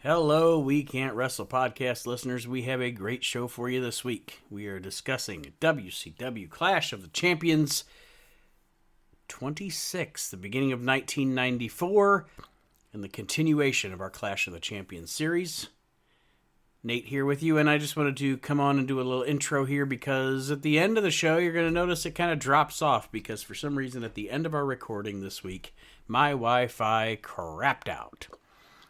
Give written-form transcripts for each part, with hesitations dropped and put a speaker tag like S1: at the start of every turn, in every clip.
S1: Hello, We Can't Wrestle podcast listeners. We have a great show for you this week. We are discussing WCW Clash of the Champions 26, the beginning of 1994, and the continuation of our Clash of the Champions series. Nate here with you, and I just wanted to come on and do a little intro here because at the end of the show, you're going to notice it kind of drops off because for some reason at the end of our recording this week, my Wi-Fi crapped out.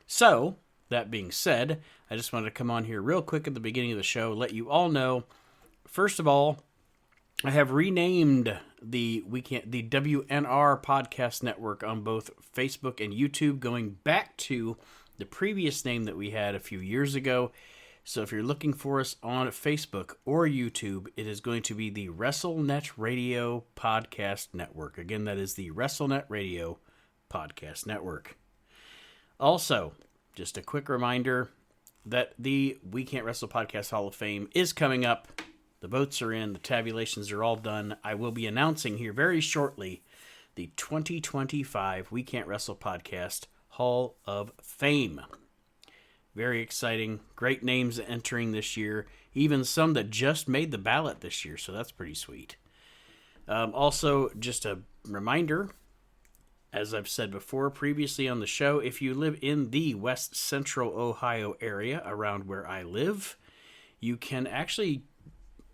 S1: So, that being said, I just wanted to come on here real quick at the beginning of the show, let you all know, first of all, I have renamed the WNR podcast network on both Facebook and YouTube, going back to the previous name that we had a few years ago. So if you're looking for us on Facebook or YouTube, it is going to be the WrestleNet Radio Podcast Network. Again, that is the WrestleNet Radio Podcast Network. Also, just a quick reminder that the We Can't Wrestle Podcast Hall of Fame is coming up. The votes are in. The tabulations are all done. I will be announcing here very shortly the 2025 We Can't Wrestle Podcast Hall of Fame. Very exciting. Great names entering this year. Even some that just made the ballot this year, so that's pretty sweet. Also, just a reminder, as I've said before previously on the show, if you live in the West Central Ohio area around where I live, you can actually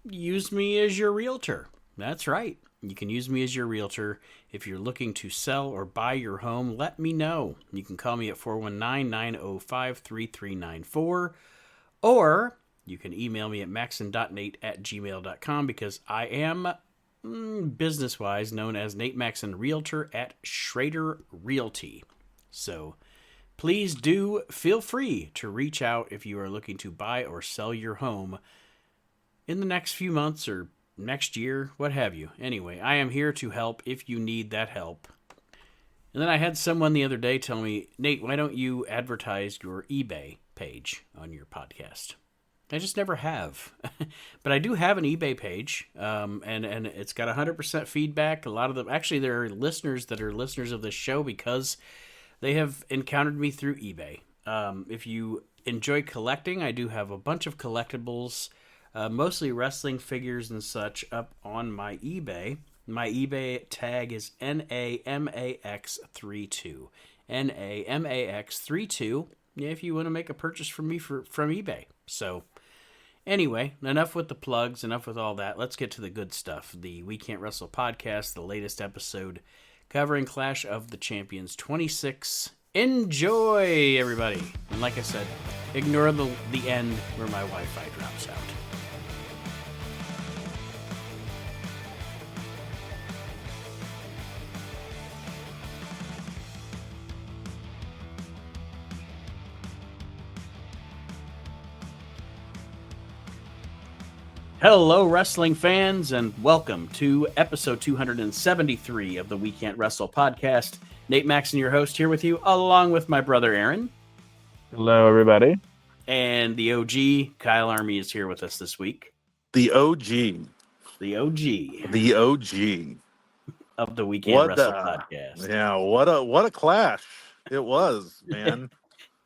S1: use me as your realtor. That's right. You can use me as your realtor. If you're looking to sell or buy your home, let me know. You can call me at 419-905-3394, or you can email me at maxon.nate@gmail.com because I am business-wise known as Nate Maxon Realtor at Schrader Realty. So please do feel free to reach out if you are looking to buy or sell your home in the next few months or next year, what have you. Anyway, I am here to help if you need that help. And then I had someone the other day tell me, Nate, why don't you advertise your eBay page on your podcast? I just never have. But I do have an eBay page, and it's got 100% feedback. A lot of them, actually, there are listeners that are listeners of this show because they have encountered me through eBay. If you enjoy collecting, I do have a bunch of collectibles, mostly wrestling figures and such, up on my eBay. My eBay tag is NAMAX32. NAMAX32. If you want to make a purchase from me from eBay. So, anyway, enough with the plugs, enough with all that. Let's get to the good stuff. The We Can't Wrestle podcast, the latest episode covering Clash of the Champions 26. Enjoy, everybody. And like I said, ignore the end where my Wi-Fi drops out. Hello, wrestling fans, and welcome to episode 273 of the We Can't Wrestle podcast. Nate Maxon, your host, here with you, along with my brother Aaron.
S2: Hello, everybody.
S1: And the OG, Kyle Army, is here with us this week.
S3: The OG.
S1: The OG.
S3: The OG.
S1: Of the We Can't Wrestle podcast.
S3: Yeah, what a clash it was, man.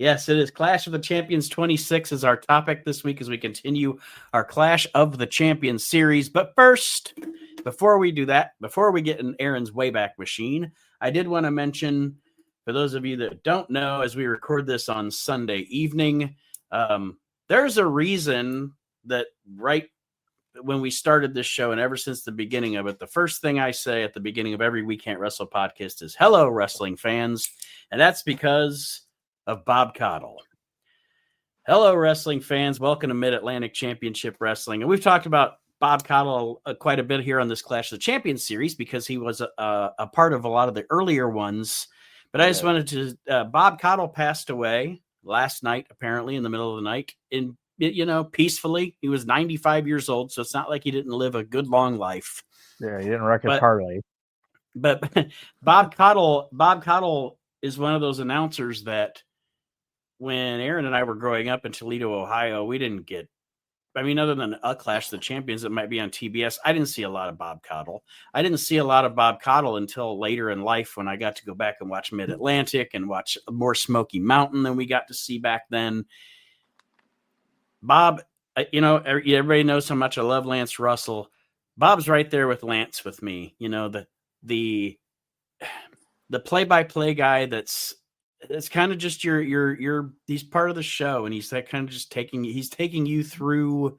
S1: Yes, it is. Clash of the Champions 26 is our topic this week as we continue our Clash of the Champions series. But first, before we do that, before we get in Aaron's Wayback Machine, I did want to mention, for those of you that don't know, as we record this on Sunday evening, there's a reason that right when we started this show and ever since the beginning of it, the first thing I say at the beginning of every We Can't Wrestle podcast is, hello, wrestling fans. And that's because of Bob Caudle. Hello, wrestling fans. Welcome to Mid-Atlantic Championship Wrestling. And we've talked about Bob Caudle quite a bit here on this Clash of the Champions series because he was a part of a lot of the earlier ones. But I just wanted to, Bob Caudle passed away last night, apparently in the middle of the night, peacefully. He was 95 years old, so it's not like he didn't live a good long life.
S2: Yeah, he didn't wreck his Harley.
S1: But Bob Caudle is one of those announcers that when Aaron and I were growing up in Toledo, Ohio, we didn't get I mean, other than a Clash of the Champions that might be on TBS, I didn't see a lot of Bob Caudle. I didn't see a lot of Bob Caudle until later in life when I got to go back and watch Mid-Atlantic and watch more Smoky Mountain than we got to see back then. Bob, everybody knows how much I love Lance Russell. Bob's right there with Lance with me. The play-by-play guy that's kind of just he's part of the show, and he's that kind of just taking you through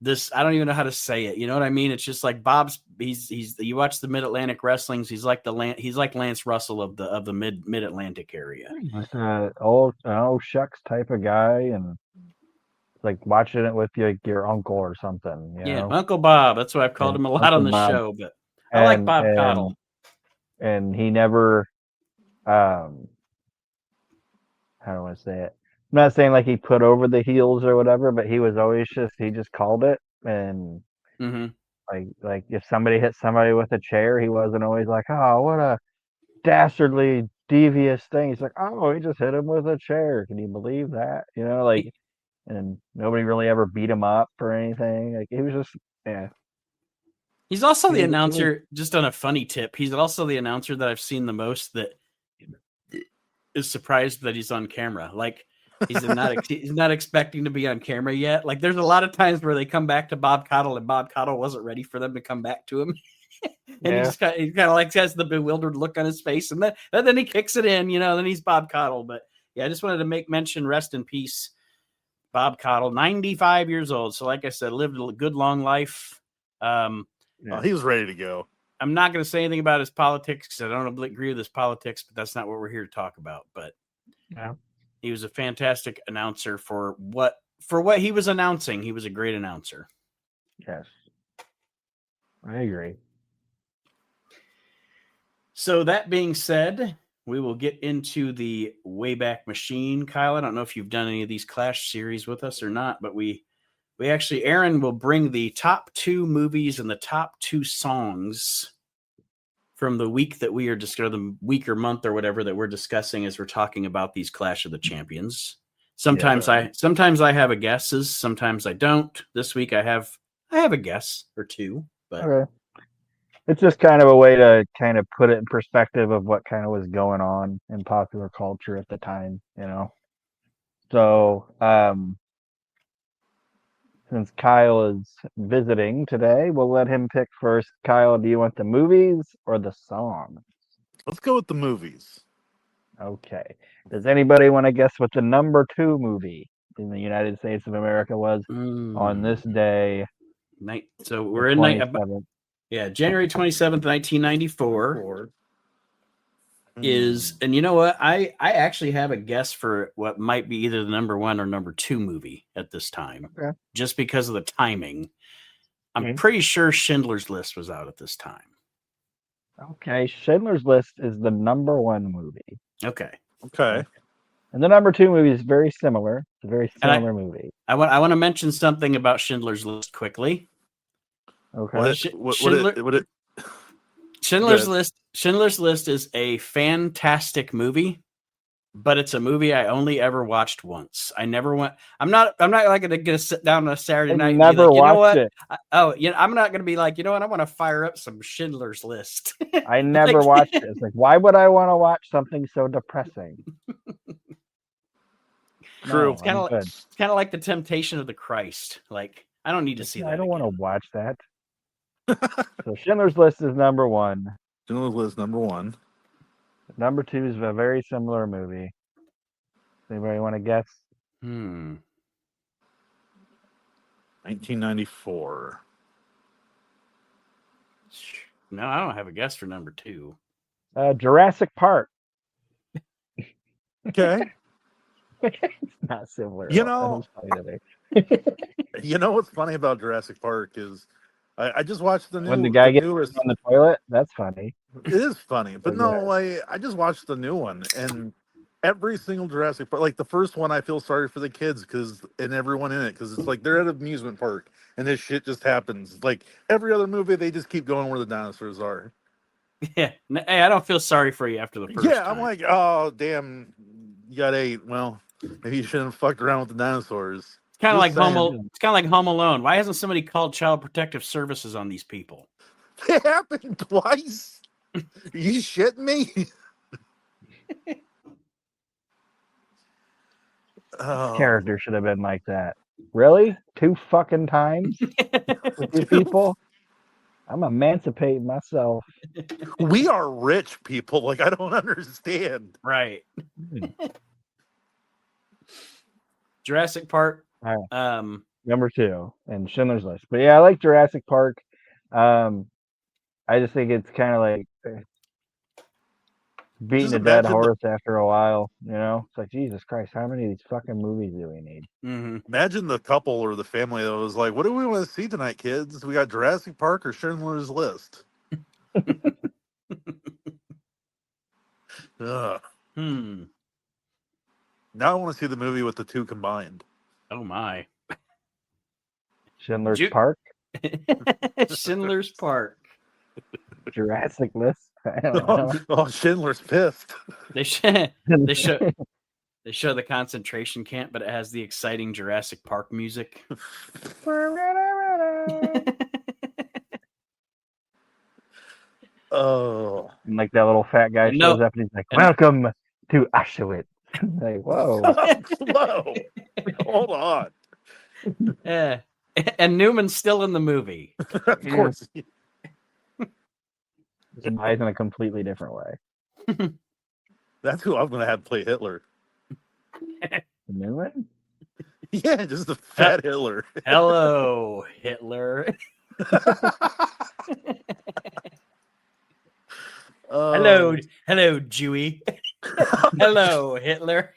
S1: this. I don't even know how to say it. You know what I mean? It's just like Bob's. He's you watch the Mid-Atlantic wrestlings. He's like Lance Russell of the Mid-Atlantic area.
S2: Like an old shucks type of guy, and like watching it with your uncle or something. You know?
S1: Uncle Bob. That's why I've called him a lot
S2: Uncle
S1: on the
S2: Bob.
S1: show. But I like Bob Caudle.
S2: And he never, how do I want to say it? I'm not saying like he put over the heels or whatever, but he was always he just called it. And like if somebody hit somebody with a chair, he wasn't always like, oh, what a dastardly devious thing. He's like, oh, he just hit him with a chair. Can you believe that? And nobody really ever beat him up or anything. Like he was just, yeah.
S1: He's also the announcer, just on a funny tip, he's also the announcer that I've seen the most that is surprised that he's on camera. Like he's not expecting to be on camera yet. Like there's a lot of times where they come back to Bob Caudle and Bob Caudle wasn't ready for them to come back to him. And he kind of like has the bewildered look on his face. And then he kicks it in, then he's Bob Caudle. But yeah, I just wanted to make mention, rest in peace, Bob Caudle, 95 years old. So like I said, lived a good, long life.
S3: He was ready to go.
S1: I'm not going to say anything about his politics because I don't agree with his politics, but that's not what we're here to talk about. But he was a fantastic announcer for what he was announcing. He was a great announcer.
S2: Yes, I agree.
S1: So that being said, we will get into the Wayback Machine. Kyle, I don't know if you've done any of these Clash series with us or not, but we actually, Aaron will bring the top 2 movies and the top 2 songs from the week that we are discussing, the week or month or whatever that we're discussing as we're talking about these Clash of the Champions. Sometimes I have guesses, sometimes I don't. This week I have a guess or 2, but
S2: okay. It's just kind of a way to kind of put it in perspective of what kind of was going on in popular culture at the time, So, since Kyle is visiting today, we'll let him pick first. Kyle, do you want the movies or the songs?
S3: Let's go with the movies.
S2: Okay. Does anybody want to guess what the number 2 movie in the United States of America was on this day?
S1: So we're in January 27th, 1994. Is, and you know what? I actually have a guess for what might be either the number 1 or number 2 movie at this time, just because of the timing. I'm pretty sure Schindler's List was out at this time.
S2: Okay, Schindler's List is the number 1 movie.
S1: Okay.
S2: And the number 2 movie is very similar. It's a very similar movie. I
S1: want to mention something about Schindler's List quickly.
S2: Okay.
S1: Schindler's List is a fantastic movie, but it's a movie I only ever watched once. I never went. I'm not like going to sit down on a Saturday night and
S2: never
S1: be like,
S2: watched it.
S1: I'm not going to be like, I want to fire up some Schindler's List.
S2: I never watched it. It's like, why would I want to watch something so depressing?
S3: True.
S1: It's kind of like The Temptation of the Christ. Like, I don't need to see that.
S2: I don't want to watch that. So Schindler's List is number 1.
S3: Schindler's List number 1.
S2: Number 2 is a very similar movie. Anybody want to guess?
S3: 1994.
S1: No, I don't have a guess for number 2.
S2: Jurassic Park.
S3: Okay.
S2: It's not similar.
S3: You know what's funny about Jurassic Park is I just watched the new
S2: when the guy gets on the toilet. That's funny.
S3: It is funny, but I just watched the new one, and every single Jurassic Park, like the first one, I feel sorry for the kids and everyone in it because it's like they're at an amusement park and this shit just happens. Like every other movie, they just keep going where the dinosaurs are.
S1: Yeah, hey, I don't feel sorry for you after the first.
S3: Yeah, I'm like, oh damn, you got 8. Well, maybe you shouldn't have fucked around with the dinosaurs.
S1: It's kind of
S3: Just
S1: like
S3: saying.
S1: It's kind of like Home Alone. Why hasn't somebody called Child Protective Services on these people?
S3: It happened twice. You shitting me? Oh,
S2: Character should have been like that. Really? 2 fucking times with you people? I'm emancipating myself.
S3: we are rich people. Like, I don't understand.
S1: Right. Jurassic Park.
S2: All right. Number 2 and Schindler's List. But yeah, I like Jurassic Park. I just think it's kind of like beating
S3: Just
S2: a dead
S3: imagine
S2: horse after a while. You know, it's like, Jesus Christ, how many of these fucking movies do we need?
S3: imagine the couple or the family that was like, "What do we want to see tonight, kids? We got Jurassic Park or Schindler's List." Ugh. Now I want to see the movie with the two combined.
S1: Oh my.
S2: Schindler's Park,
S1: Schindler's Park.
S2: Jurassic List. I don't know.
S3: Oh, Schindler's pissed.
S1: They show the concentration camp, but it has the exciting Jurassic Park music.
S3: Oh,
S2: And like that little fat guy shows up and he's like, "Welcome to Auschwitz." Like, whoa.
S3: Whoa. Hold on.
S1: Yeah. And Newman's still in the movie.
S3: Of course.
S2: Dies in a completely different way.
S3: That's who I'm going to have play Hitler.
S2: Newman?
S3: Yeah, just the fat Hitler.
S1: Hello, Hitler. Hello, Jewy. Hello, Hitler.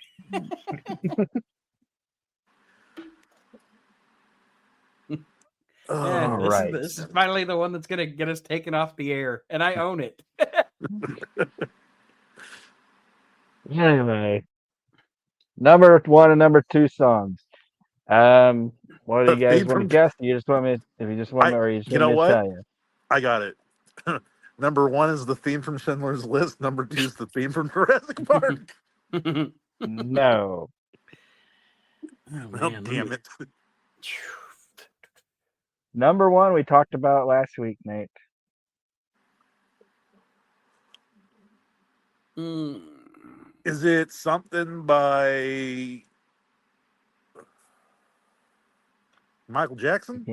S2: Right.
S1: This is finally the one that's going to get us taken off the air, and I own it.
S2: Anyway, number 1 and number 2 songs. What do you guys want to guess? You just want me? If you just want, or you just want me to tell you?
S3: I got it. Number 1 is the theme from Schindler's List. Number 2 is the theme from Jurassic Park.
S2: No.
S3: Oh, damn it.
S2: Number 1 we talked about last week, Nate.
S3: Is it something by Michael Jackson?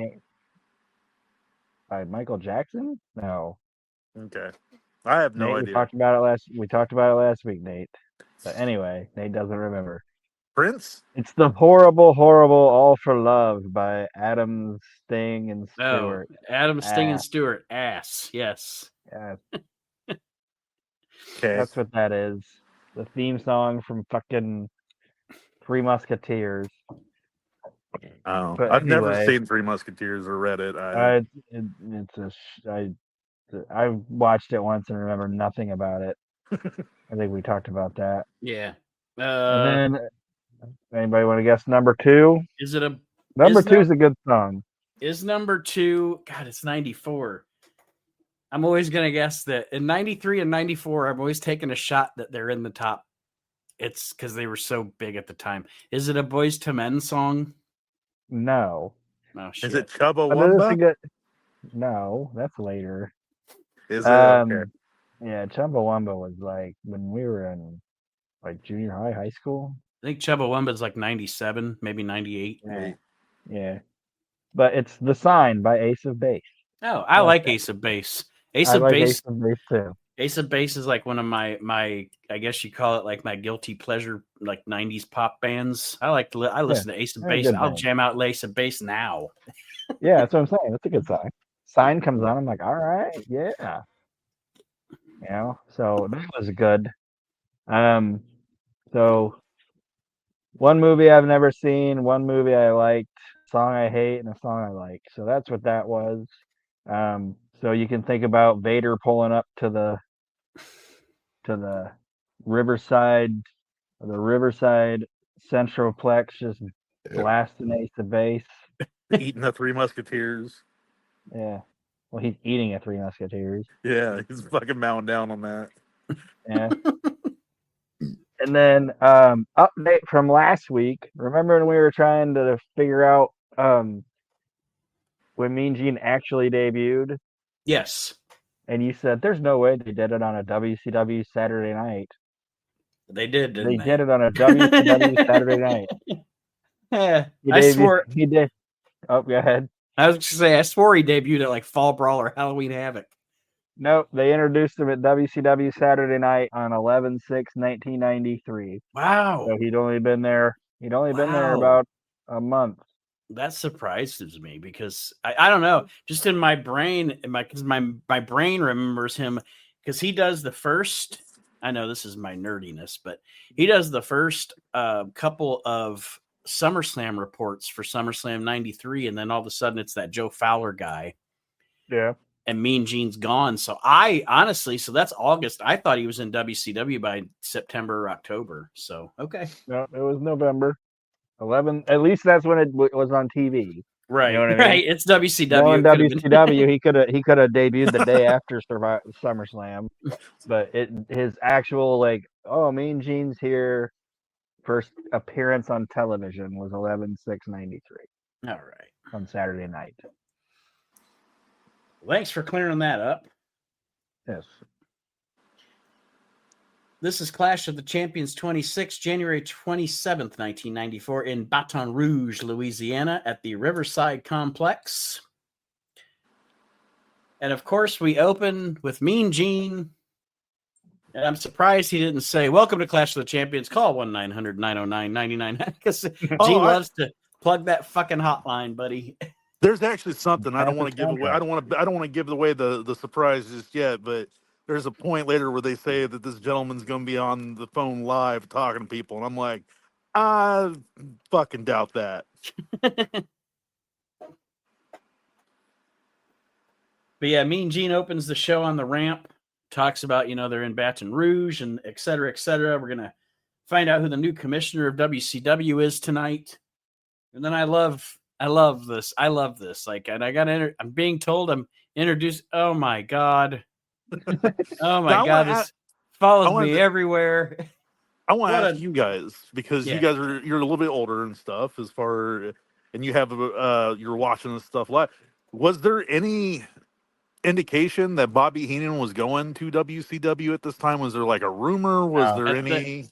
S2: By Michael Jackson? No.
S3: Okay. I have no idea.
S2: We talked about it last week, Nate. But anyway, Nate doesn't remember.
S3: Prince?
S2: It's the horrible, horrible All for Love by Adam, Sting, and Stewart.
S1: Oh, Adam, Sting, and Stewart. Ass. Yes.
S2: Yeah.
S3: Okay.
S2: That's what that is. The theme song from fucking Three Musketeers.
S3: Oh, I've never seen Three Musketeers or read it.
S2: I watched it once and remember nothing about it. I think we talked about that.
S1: Yeah.
S2: And then, anybody want to guess number 2? Number 2 is a good song.
S1: Is number 2? God, it's 94. I'm always gonna guess that in 93 and 94. I'm always taking a shot that they're in the top. It's because they were so big at the time. Is it a Boyz II Men song?
S2: No.
S1: Oh, shit.
S3: Is it Chumbawamba?
S2: No, that's later.
S3: Is it? Okay.
S2: Yeah, Chumbawamba was like when we were in like junior high school.
S1: I think Chumbawamba's like 97, maybe 98.
S2: Yeah. But it's The Sign by Ace of Base.
S1: Oh, I like Ace of Base.
S2: Ace of Base too.
S1: Ace of Base is like one of my I guess you call it like my guilty pleasure, like 90s pop bands. I listen to Ace of Base. I'll jam out Ace of Base now.
S2: Yeah, that's what I'm saying. That's a good song. Sign comes on. I'm like, all right, yeah. You know, so that was good. So one movie I've never seen, one movie I liked, song I hate, and a song I like. So that's what that was. So you can think about Vader pulling up to the Riverside Centralplex, just blasting Ace of Base.
S3: Eating the Three Musketeers.
S2: Yeah. Well, he's eating a Three Musketeers.
S3: Yeah, he's fucking mowing down on that.
S2: Yeah. And then update from last week. Remember when we were trying to figure out when Mean Gene actually debuted?
S1: Yes.
S2: And you said there's no way they did it on a WCW Saturday night.
S1: They did, didn't
S2: They
S1: they?
S2: did it on a WCW Saturday night.
S1: Yeah,
S2: He
S1: I swore.
S2: He did. Oh, go ahead.
S1: I was going to say, I swore he debuted at like Fall Brawl or Halloween Havoc.
S2: Nope, they introduced him at WCW Saturday night on 11/6/1993.
S1: Wow.
S2: So he'd only been there.
S1: Wow.
S2: About a month.
S1: That surprises me because I don't know. Just in my brain, because my brain remembers him because he does the first. I know this is my nerdiness, but he does the first couple of SummerSlam reports for SummerSlam '93, and then all of a sudden it's that Joe Fowler guy.
S2: Yeah.
S1: And Mean Gene's gone. So I honestly, so that's August. I thought he was in WCW by September or October. So, okay.
S2: No, it was November 11. At least that's when it was on TV.
S1: Right.
S2: You know what I mean?
S1: Right. It's WCW.
S2: Knowing WCW, he could have debuted the day after SummerSlam, but his actual Mean Gene's here. First appearance on television was 11/6/93.
S1: All right.
S2: On Saturday night.
S1: Thanks for clearing that up.
S2: Yes.
S1: This is Clash of the Champions 26, January 27th, 1994, in Baton Rouge, Louisiana, at the Riverside Complex. And of course, we open with Mean Gene. And I'm surprised he didn't say, "Welcome to Clash of the Champions. Call 1-900-909-99." Because Gene loves to plug that fucking hotline, buddy.
S3: There's actually something I don't want to give away. I don't want to give away the surprise just yet, but there's a point later where they say that this gentleman's going to be on the phone live talking to people, and I'm like, I fucking doubt that.
S1: But yeah, Mean Gene opens the show on the ramp, talks about, they're in Baton Rouge and et cetera, et cetera. We're going to find out who the new commissioner of WCW is tonight. And then I love this. Like, and I'm being told I'm introduced. Oh my God. Oh my God. This follows me everywhere.
S3: I want to ask you guys, because you guys you're a little bit older and stuff, and you have you're watching this stuff live. Was there any indication that Bobby Heenan was going to WCW at this time? Was there like a rumor? Was there any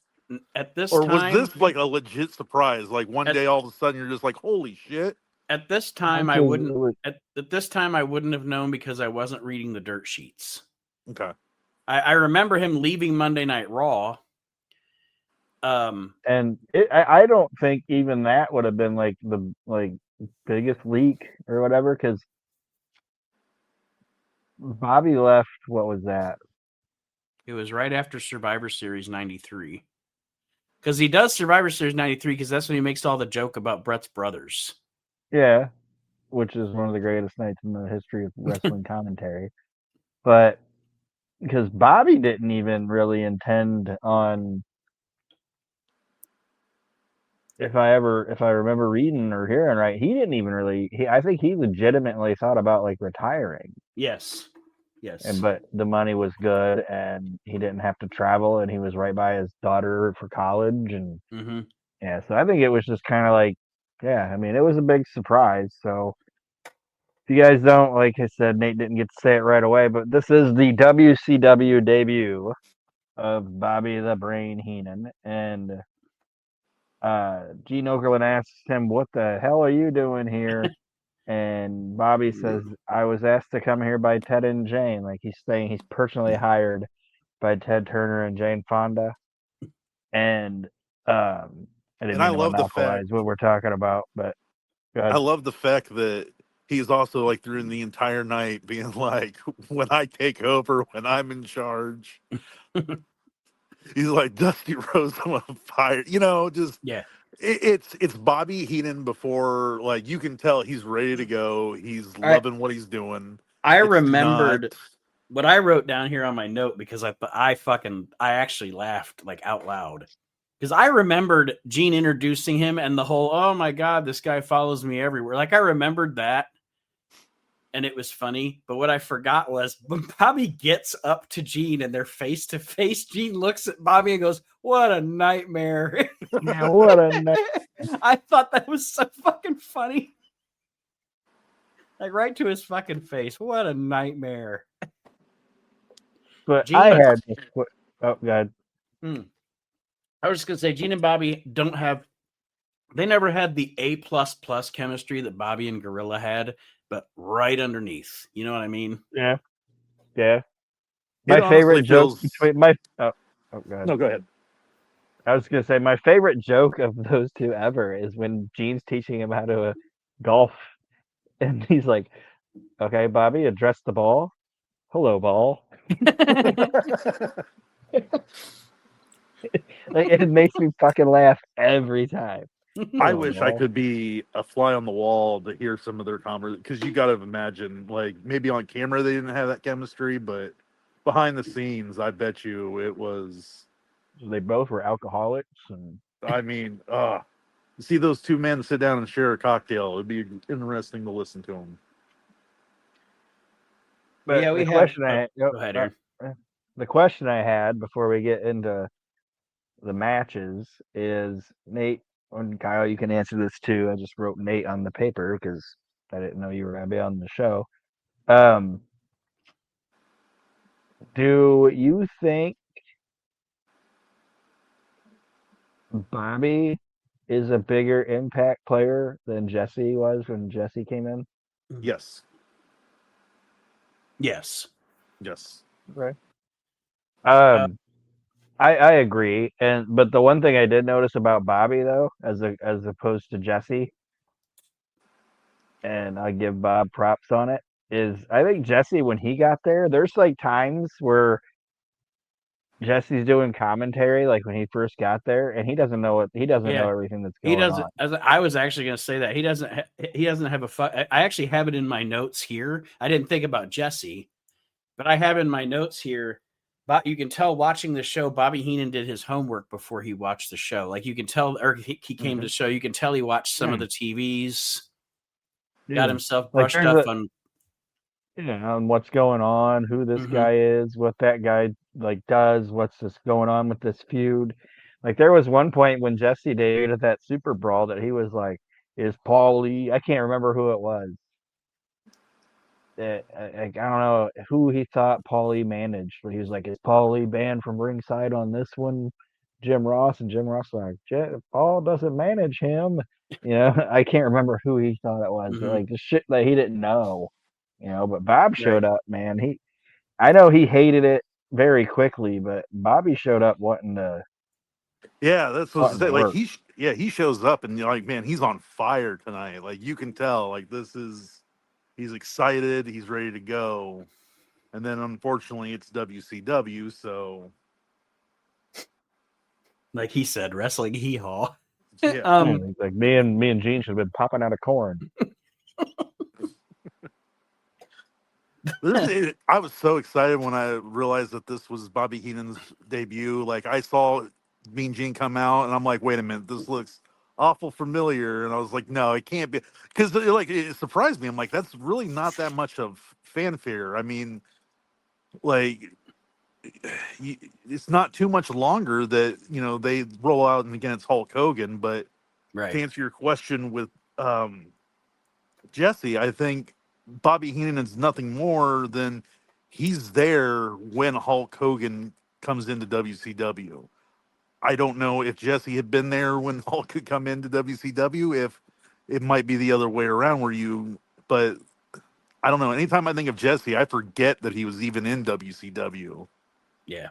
S1: at this
S3: or
S1: time,
S3: was this like a legit surprise? Like one day all of a sudden you're just like, holy shit.
S1: At this time I wouldn't at this time I wouldn't have known because I wasn't reading the dirt sheets.
S3: Okay.
S1: I remember him leaving Monday Night Raw.
S2: And I don't think even that would have been like the biggest leak or whatever, because Bobby left. What was that?
S1: It was right after Survivor Series 93. Because he does Survivor Series 93 because that's when he makes all the joke about Brett's brothers.
S2: Yeah, which is one of the greatest nights in the history of wrestling commentary. But because Bobby didn't even really intend on, if I remember reading or hearing right, he didn't even really. I think he legitimately thought about like retiring.
S1: Yes.
S2: But the money was good, and he didn't have to travel, and he was right by his daughter for college, and yeah. So I think it was just kind of like, yeah. I mean, it was a big surprise. So if you guys don't, like I said, Nate didn't get to say it right away, but this is the WCW debut of Bobby the Brain Heenan, and Gene Okerlund asks him, "What the hell are you doing here?" And Bobby says, "I was asked to come here by Ted and Jane." Like he's saying he's personally hired by Ted Turner and Jane Fonda. And I didn't mean to monopolize what we're talking about, but
S3: I love the fact that he's also like during the entire night being like, when I take over, when I'm in charge. He's like, Dusty Rhodes, I'm on fire. It's Bobby Heenan before, like, you can tell he's ready to go. He's loving what he's doing.
S1: I remembered what I wrote down here on my note because I actually laughed like out loud. Because I remembered Gene introducing him and the whole, oh my God, this guy follows me everywhere. Like I remembered that. and it was funny. But what I forgot was when Bobby gets up to Gene and they're face to face, Gene looks at Bobby and goes, "What a nightmare."
S2: Yeah, what a night.
S1: I thought that was so fucking funny. Like right to his fucking face. What a nightmare.
S2: But
S1: Gene,
S2: I had. Oh, God.
S1: I was just going to say, Gene and Bobby they never had the A++ chemistry that Bobby and Gorilla had, but right underneath. You know what I mean?
S2: Yeah. Yeah.
S3: It
S2: My favorite
S3: honestly
S2: joke
S3: feels.
S2: between my. Oh, God.
S3: No, go ahead.
S2: I was gonna say my favorite joke of those two ever is when Gene's teaching him how to golf, and he's like, "Okay, Bobby, address the ball. Hello, ball." Like, it makes me fucking laugh every time.
S3: I
S2: Hello,
S3: wish I
S2: ball.
S3: could be a fly on the wall to hear some of their conversation, because you got to imagine, like, maybe on camera they didn't have that chemistry, but behind the scenes, I bet you it was.
S2: They both were alcoholics, and
S3: I mean, see those two men sit down and share a cocktail. It'd be interesting to listen to them.
S2: but
S1: Yeah,
S2: the
S1: we have.
S2: question I
S1: Go ahead, Aaron.
S2: the question I had before we get into the matches is Nate and Kyle. You can answer this too. I just wrote Nate on the paper because I didn't know you were gonna be on the show. Do you think Bobby is a bigger impact player than Jesse was when Jesse came in?
S3: Yes.
S1: Yes.
S3: Yes.
S2: Right. I agree, but the one thing I did notice about Bobby though, as opposed to Jesse, and I give Bob props on it, is I think Jesse when he got there, there's like times where Jesse's doing commentary, like when he first got there, and he doesn't know
S1: Yeah.
S2: everything that's
S1: He
S2: going
S1: doesn't.
S2: on.
S1: I was actually going to say that he doesn't. He doesn't have a. I actually have it in my notes here. I didn't think about Jesse, but I have in my notes here. But you can tell watching the show, Bobby Heenan did his homework before he watched the show. Like you can tell, or he came to the show. You can tell he watched some of the TVs, got himself
S2: Like
S1: brushed
S2: there's
S1: up on.
S2: on what's going on, who this guy is, what that guy like does, what's this going on with this feud. Like there was one point when Jesse debuted at that Super Brawl that he was like, "Is Paul Lee?" I can't remember who it was. I don't know who he thought Paul Lee managed, but he was like, "Is Paul Lee banned from ringside on this one?" Jim Ross, and Jim Ross was like, "Paul doesn't manage him." I can't remember who he thought it was, but like the shit that he didn't know. But Bob showed up, man. I know he hated it very quickly, but Bobby showed up wanting to
S3: Yeah, that's what I was saying. Like
S2: work.
S3: he shows up and you're like, man, he's on fire tonight. Like you can tell, like he's excited, he's ready to go. And then unfortunately it's WCW, so
S1: Like he said, wrestling hee haw.
S3: yeah.
S2: He's like me and Gene should have been popping out of corn.
S3: I was so excited when I realized that this was Bobby Heenan's debut. Like I saw Mean Gene come out, and I'm like, wait a minute, this looks awful familiar. And I was like, no, it can't be, because like it surprised me. I'm like, that's really not that much of fanfare. I mean, like it's not too much longer that they roll out and against Hulk Hogan. But to
S1: Right.
S3: answer your question with Jesse, I think Bobby Heenan is nothing more than he's there when Hulk Hogan comes into WCW. I don't know if Jesse had been there when Hulk could come into WCW, if it might be the other way around but I don't know. Anytime I think of Jesse, I forget that he was even in WCW.
S1: Yeah.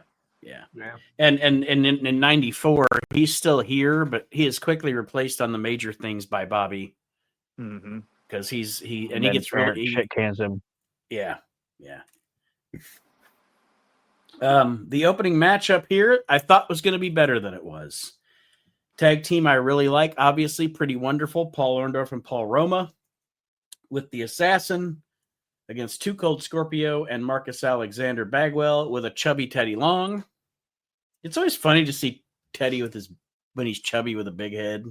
S1: And in '94, he's still here, but he is quickly replaced on the major things by Bobby.
S3: Mm-hmm.
S1: Because he
S2: And
S1: gets
S2: Aaron
S1: really
S2: shit cans him.
S1: Yeah. The opening matchup here I thought was going to be better than it was. Tag team I really like, obviously pretty wonderful. Paul Orndorff and Paul Roma with the Assassin against Too Cold Scorpio and Marcus Alexander Bagwell with a chubby Teddy Long. It's always funny to see Teddy when he's chubby with a big head.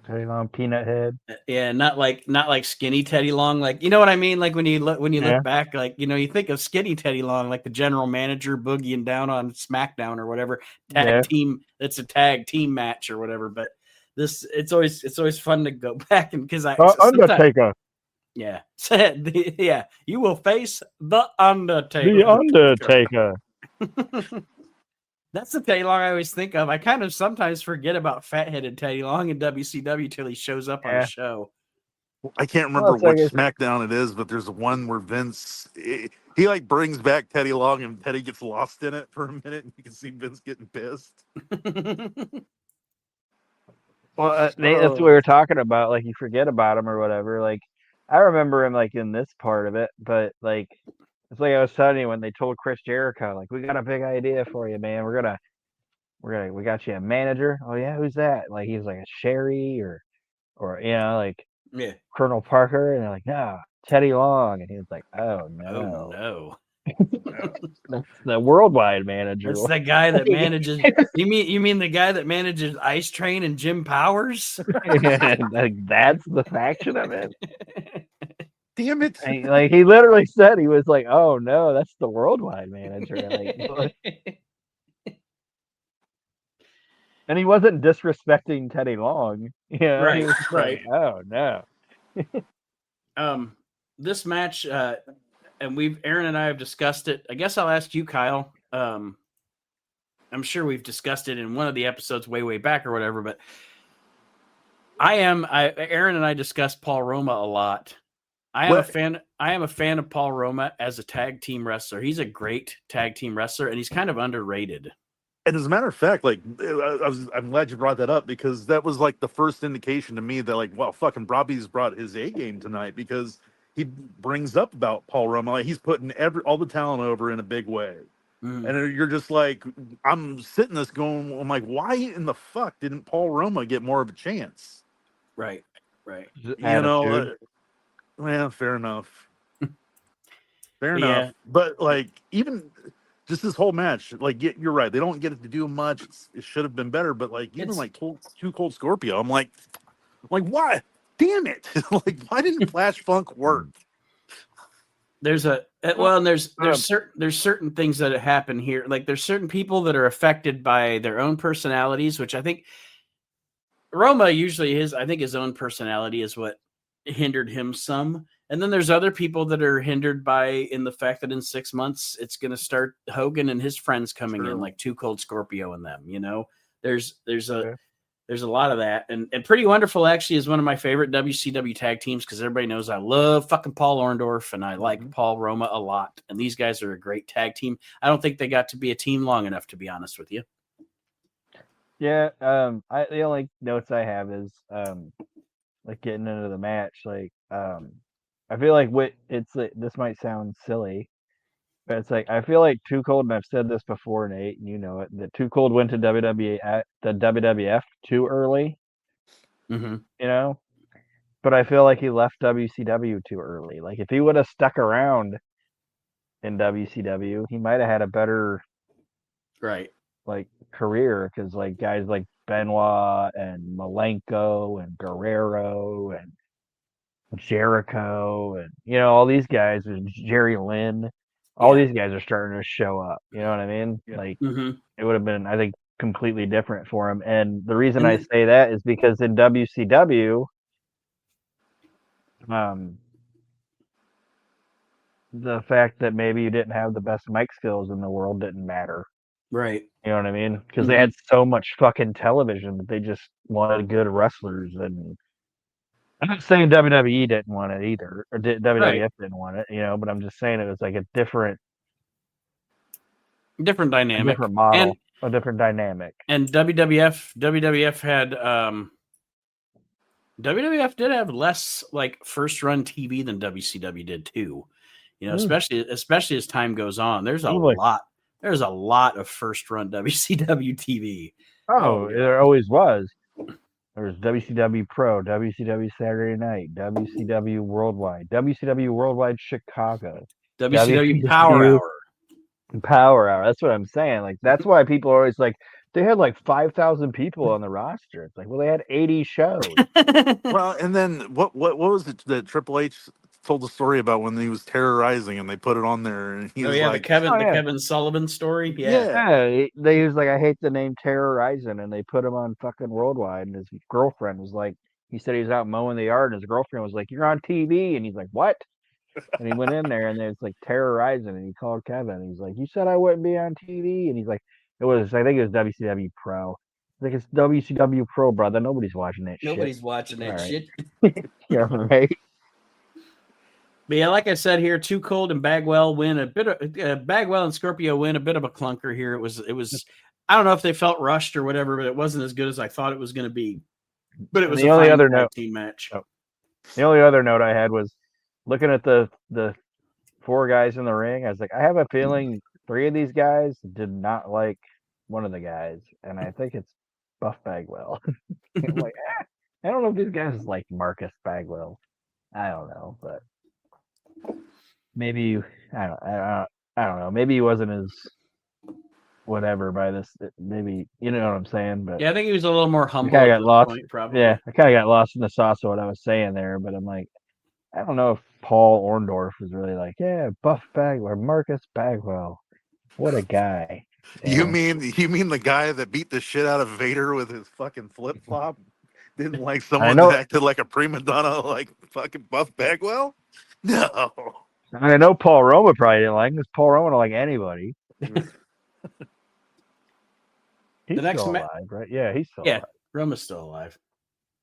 S2: Teddy Long, Peanut Head.
S1: Yeah, not like skinny Teddy Long. Like, you know what I mean? Like when you
S2: Yeah.
S1: look back, like, you think of skinny Teddy Long, like the general manager boogieing down on SmackDown or whatever
S2: Yeah.
S1: team. It's a tag team match or whatever. But it's always fun to go back and because
S2: Undertaker.
S1: Yeah, yeah, you will face the Undertaker.
S2: The Undertaker.
S1: That's the Teddy Long I always think of. I kind of sometimes forget about fat-headed Teddy Long in WCW till he shows up on a show.
S3: I can't remember which SmackDown it is, but there's one where Vince he like brings back Teddy Long and Teddy gets lost in it for a minute, and you can see Vince getting pissed.
S2: Well, Nate, that's what we were talking about. Like, you forget about him or whatever. Like, I remember him like in this part of it, but like, it's like I was telling you when they told Chris Jericho, like, we got a big idea for you, man. We got you a manager. Oh yeah, who's that? Like, he was like a Sherry or like
S1: yeah,
S2: Colonel Parker, and they're like, no, Teddy Long, and he was like, oh no,
S1: oh no.
S2: That's the worldwide manager.
S1: That's the guy that manages. You mean the guy that manages Ice Train and Jim Powers?
S2: Like, that's the faction of it.
S3: Damn it!
S2: Like, he literally said, he was like, "Oh no, that's the worldwide manager." Like, and he wasn't disrespecting Teddy Long. You know?
S1: Right,
S2: He was
S1: right.
S2: like, "Oh no."
S1: This match, and Aaron and I have discussed it. I guess I'll ask you, Kyle. I'm sure we've discussed it in one of the episodes way back or whatever, but Aaron and I discussed Paul Roma a lot. I am a fan of Paul Roma as a tag team wrestler. He's a great tag team wrestler, and he's kind of underrated.
S3: And as a matter of fact, like I'm glad you brought that up, because that was like the first indication to me that, like, well, fucking Robbie's brought his A game tonight, because he brings up about Paul Roma. Like, he's putting all the talent over in a big way. And you're just like, I'm sitting this going, I'm like, why in the fuck didn't Paul Roma get more of a chance?
S1: Right.
S3: You know, well, fair enough. Fair enough. But like, even just this whole match, like, you're right, they don't get it to do much. It should have been better, but like, even like Too Cold Scorpio, I'm like, why? Damn it! Like, why didn't Flash Funk work?
S1: There's certain things that happen here. Like, there's certain people that are affected by their own personalities, which I think Roma usually his own personality is what hindered him some. And then there's other people that are hindered by in the fact that in 6 months it's going to start Hogan and his friends coming in, like Too Cold Scorpio and them. You know, there's a lot of that, and Pretty Wonderful actually is one of my favorite WCW tag teams, because everybody knows I love fucking Paul Orndorff and I like Paul Roma a lot, and these guys are a great tag team. I don't think they got to be a team long enough, to be honest with you.
S2: Yeah. The only notes I have is like, getting into the match, like, I feel like this might sound silly, but it's like, I feel like Too Cold, and I've said this before, Nate, and you know it, that Too Cold went to WWE at the WWF too early.
S1: Mm-hmm.
S2: You know, but I feel like he left WCW too early. Like, if he would have stuck around in WCW, he might have had a better like career, because like guys like Benoit and Malenko and Guerrero and Jericho and all these guys, and Jerry Lynn, all these guys are starting to show up. You know what I mean? Like, it would have been, I think, completely different for him. And the reason I say that is because in WCW, the fact that maybe you didn't have the best mic skills in the world didn't matter.
S1: Right.
S2: You know what I mean? Because they had so much fucking television that they just wanted good wrestlers. And I'm not saying WWE didn't want it either, or WWF didn't want it, but I'm just saying it was like a different
S1: dynamic,
S2: a different model, a different dynamic.
S1: And WWF had WWF did have less like first run TV than WCW did too. Especially as time goes on. There's a lot of first run WCW TV.
S2: Oh, there always was. There was WCW Pro, WCW Saturday Night, WCW Worldwide Chicago,
S1: WCW Power Hour.
S2: Power Hour. That's what I'm saying. Like, that's why people are always like, They had like 5,000 people on the roster. It's like, well, they had 80 shows.
S3: Well, and then what was it that Triple H told the story about when he was terrorizing and they put it on there and he
S1: Oh
S3: was
S1: yeah,
S3: like,
S1: the Kevin Sullivan story. Yeah.
S2: Yeah, they was like, I hate the name Terrorizing, and they put him on fucking Worldwide. And his girlfriend was like, he said he was out mowing the yard, and his girlfriend was like, "You're on TV," and he's like, "What?" And he went in there, and it's like Terrorizing, and he called Kevin. He's like, "You said I wouldn't be on TV," and he's like, I think it was WCW Pro. He's like, it's WCW Pro, brother. Nobody's watching that
S1: Nobody's
S2: shit.
S1: watching that
S2: All right.
S1: shit.
S2: Yeah, right.
S1: But yeah, like I said here, Too Cold and Bagwell win a bit of Bagwell and Scorpio win a bit of a clunker here. It was I don't know if they felt rushed or whatever, but it wasn't as good as I thought it was going to be. But it was
S2: the
S1: a
S2: only
S1: fine
S2: other
S1: tag team match.
S2: The only other note I had was looking at the 4 guys in the ring. I was like, I have a feeling 3 of these guys did not like one of the guys, and I think it's Buff Bagwell. I'm like, I don't know if these guys like Marcus Bagwell. I don't know, but maybe I don't know. Maybe he wasn't as whatever by this. Maybe you know what I'm saying. But
S1: Yeah, I think he was a little more
S2: I
S1: humble
S2: kind
S1: at
S2: of got
S1: this
S2: lost.
S1: point, probably.
S2: Yeah, I kind of got lost in the sauce of what I was saying there. But I'm like, I don't know if Paul Orndorff was really like, yeah, Buff Bagwell, Marcus Bagwell. What a guy.
S3: You mean the guy that beat the shit out of Vader with his fucking flip flop? Didn't like someone that acted like a prima donna like fucking Buff Bagwell? No.
S2: I know Paul Roma probably didn't like him because Paul Roma don't like anybody. He's still alive, right? Yeah, he's still alive.
S1: Roma's still alive.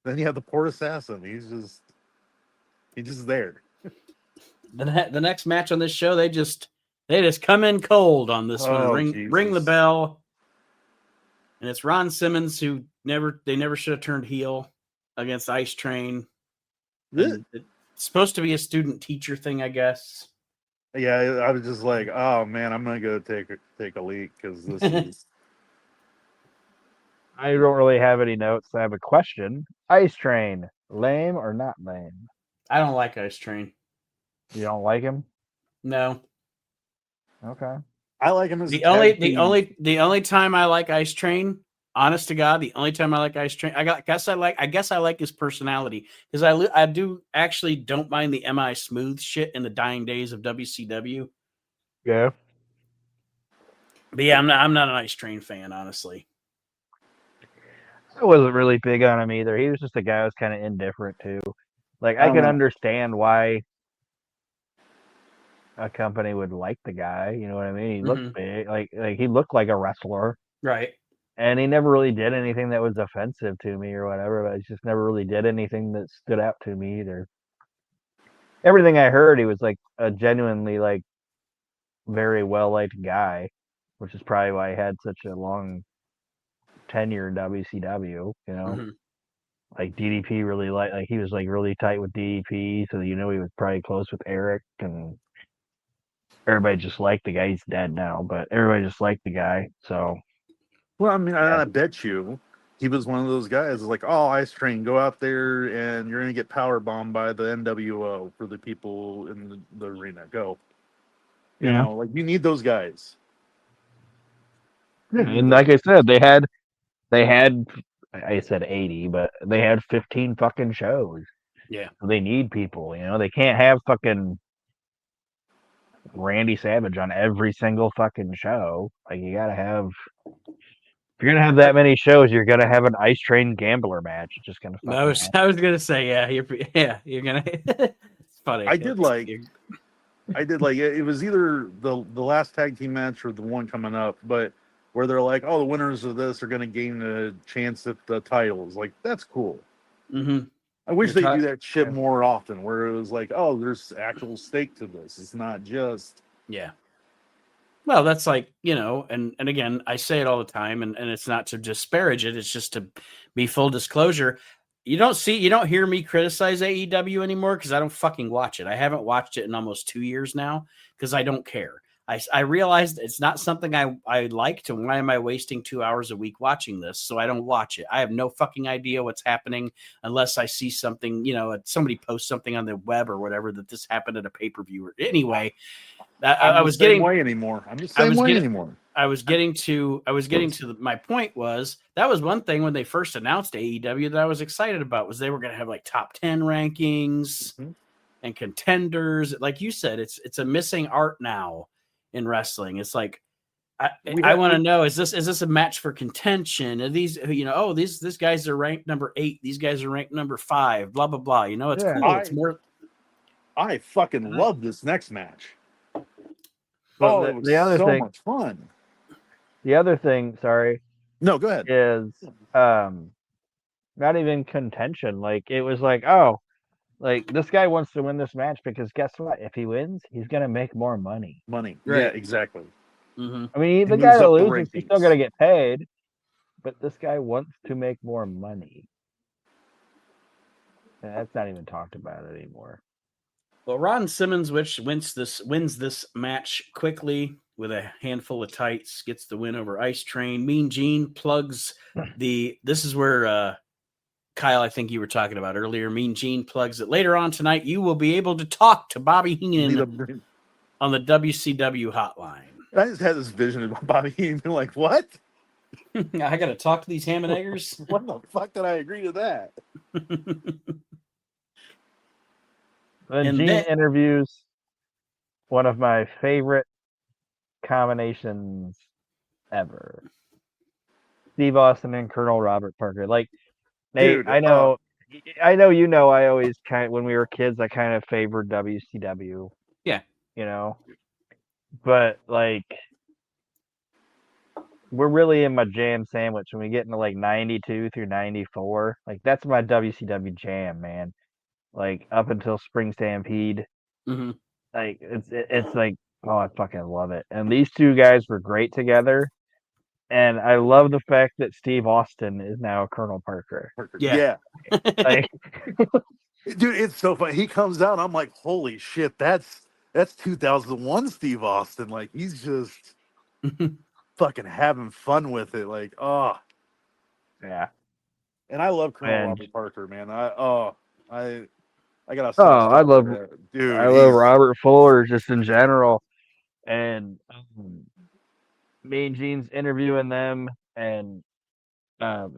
S3: Then you have the Port Assassin. He's just there.
S1: The next match on this show, they just come in cold on this one. Ring the bell. And it's Ron Simmons who never should have turned heel against Ice Train. It's supposed to be a student teacher thing, I guess.
S3: Yeah, I was just like, oh man, I'm gonna go take a leak because this is.
S2: I don't really have any notes. I have a question. Ice Train, lame or not lame?
S1: I don't like Ice Train.
S2: You don't like him?
S1: No.
S2: Okay.
S3: I like him as
S1: the only time I like Ice Train. Honest to God, the only time I like Ice Train, I guess I like his personality because I do actually don't mind the MI Smooth shit in the dying days of WCW.
S2: Yeah.
S1: But yeah, I'm not an Ice Train fan, honestly.
S2: I wasn't really big on him either. He was just a guy who was kind of indifferent too. Like I can understand why a company would like the guy. You know what I mean? He looked big, like he looked like a wrestler,
S1: right?
S2: And he never really did anything that was offensive to me or whatever. But he just never really did anything that stood out to me either. Everything I heard, he was like a genuinely like very well liked guy, which is probably why he had such a long tenure in WCW. You know, like DDP really like he was like really tight with DDP, so he was probably close with Eric, and everybody just liked the guy. He's dead now, but everybody just liked the guy. So.
S3: Well, I mean, I bet you he was one of those guys like, oh, Ice Train, go out there and you're going to get power bombed by the NWO for the people in the arena. Go. You know, like you need those guys.
S2: Yeah, and like I said, they had, I said 80, but they had 15 fucking shows.
S1: Yeah.
S2: So they need people, they can't have fucking Randy Savage on every single fucking show. Like you got to have. If you're gonna have that many shows, you're gonna have an Ice Train Gambler match. It's just gonna.
S1: I was gonna say, you're gonna. It's funny.
S3: I did like it was either the last tag team match or the one coming up, but where they're like, oh, the winners of this are gonna gain a chance at the titles. Like that's cool. I wish they do that shit more often, where it was like, oh, there's actual stake to this. It's not just
S1: Well, that's like, and again, I say it all the time, and it's not to disparage it. It's just to be full disclosure. You don't hear me criticize AEW anymore because I don't fucking watch it. I haven't watched it in almost 2 years now because I don't care. I realized it's not something I liked, and why am I wasting 2 hours a week watching this? So I don't watch it. I have no fucking idea what's happening unless I see something, somebody posts something on the web or whatever that this happened at a pay-per-view. Anyway, I was getting
S3: way anymore. I'm just same way anymore.
S1: I was getting to my point was that was one thing when they first announced AEW that I was excited about was they were going to have like top 10 rankings and contenders. Like you said, it's a missing art now in wrestling. It's like I want to know, is this a match for contention? Are these, these guys are ranked number 8, these guys are ranked number 5, blah blah blah. It's cool. It's more.
S3: I fucking love this next match.
S2: But
S3: it was so much fun.
S2: The other thing, sorry.
S3: No, go ahead.
S2: Is not even contention. Like it was like, oh, like this guy wants to win this match because guess what? If he wins, he's gonna make more money.
S3: Right. Yeah, exactly.
S1: Mm-hmm.
S2: I mean, the guy that loses, he's still gonna get paid, but this guy wants to make more money. And that's not even talked about anymore.
S1: Well, Ron Simmons wins this match quickly with a handful of tights, gets the win over Ice Train. Mean Gene plugs this is where Kyle, I think you were talking about earlier. Mean Gene plugs it. Later on tonight, you will be able to talk to Bobby Heenan on the WCW hotline.
S3: I just had this vision of Bobby Heenan being like, what?
S1: I got to talk to these ham and eggers?
S3: What the fuck did I agree to that?
S2: And Gene interviews one of my favorite combinations ever. Steve Austin and Colonel Robert Parker. Like, Nate, dude, I know I always when we were kids, I kind of favored WCW.
S1: Yeah.
S2: But like we're really in my jam sandwich when we get into like 92 through 94. Like that's my WCW jam, man. Like up until Spring Stampede.
S1: Mm-hmm.
S2: Like it's like, oh, I fucking love it. And these two guys were great together. And I love the fact that Steve Austin is now Colonel Parker.
S3: Yeah. Like, dude, it's so funny. He comes out, I'm like, holy shit, that's 2001 Steve Austin. Like, he's just fucking having fun with it. Like, oh.
S2: Yeah.
S3: And I love Colonel Robert Parker, man. I got
S2: I love Robert Fuller just in general. And Mean Gene's interviewing them, and I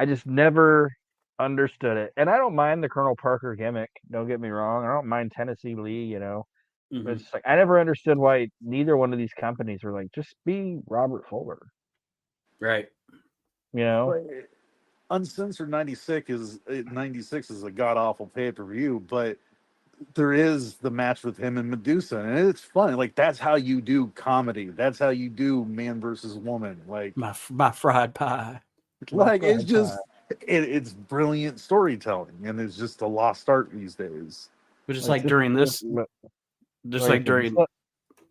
S2: just never understood it. And I don't mind the Colonel Parker gimmick. Don't get me wrong. I don't mind Tennessee Lee,
S1: Mm-hmm.
S2: But it's like I never understood why neither one of these companies were like, just be Robert Fuller.
S1: Right.
S3: Uncensored 96 is a god awful pay-per-view, but there is the match with him and Medusa, and it's fun. Like that's how you do comedy. That's how you do man versus woman. Like
S1: my fried pie.
S3: Like it's just it's brilliant storytelling, and it's just a lost art these days.
S1: But just like during this,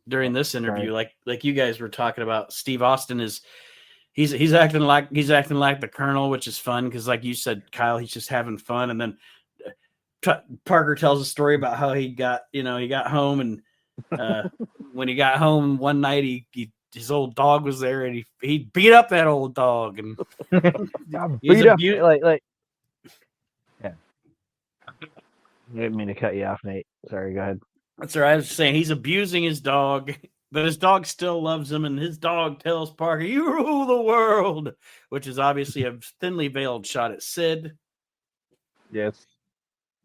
S1: during this interview, like you guys were talking about, Steve Austin he's acting like the Colonel, which is fun because, like you said, Kyle, he's just having fun, and then Parker tells a story about how he got home, and when he got home one night, his old dog was there, and he beat up that old dog, and
S2: beat up like yeah. I didn't mean to cut you off, Nate. Sorry, go ahead.
S1: That's all right. I was saying he's abusing his dog, but his dog still loves him, and his dog tells Parker, "You rule the world," which is obviously a thinly veiled shot at Sid.
S2: Yes.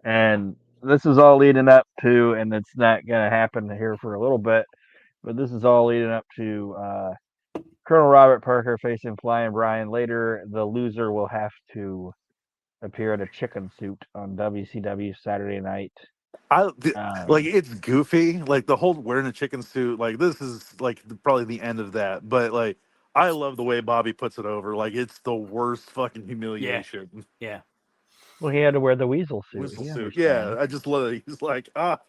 S2: And this is all leading up to, and it's not going to happen here for a little bit, but this is all leading up to Colonel Robert Parker facing Flying Brian. Later, the loser will have to appear in a chicken suit on WCW Saturday night.
S3: It's goofy. Like the whole wearing a chicken suit, like this is like probably the end of that. But like, I love the way Bobby puts it over. Like it's the worst fucking humiliation.
S1: Yeah.
S2: Well, he had to wear the weasel suit.
S3: Yeah, I just love it. He's like, Bobby,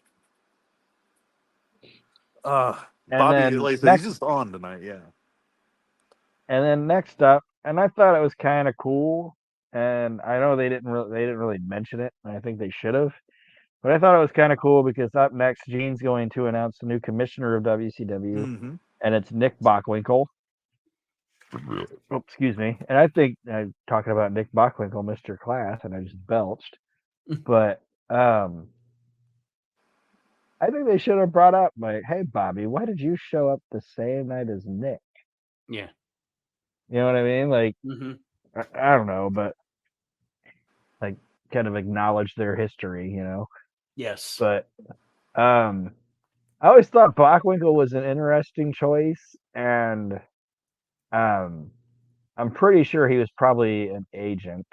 S3: like he's just on tonight, yeah.
S2: And then next up, and I thought it was kind of cool, and I know they didn't really mention it, and I think they should have, but I thought it was kind of cool because up next, Gene's going to announce the new commissioner of WCW, and it's Nick Bockwinkel. Oh, excuse me. And I think talking about Nick Bockwinkel, Mr. Class, and I just belched. But I think they should have brought up like, hey Bobby, why did you show up the same night as Nick?
S1: Yeah.
S2: You know what I mean? Like,
S1: Mm-hmm.
S2: I don't know, but like kind of acknowledge their history,
S1: Yes.
S2: But um, I always thought Bockwinkel was an interesting choice, and um, I'm pretty sure he was probably an agent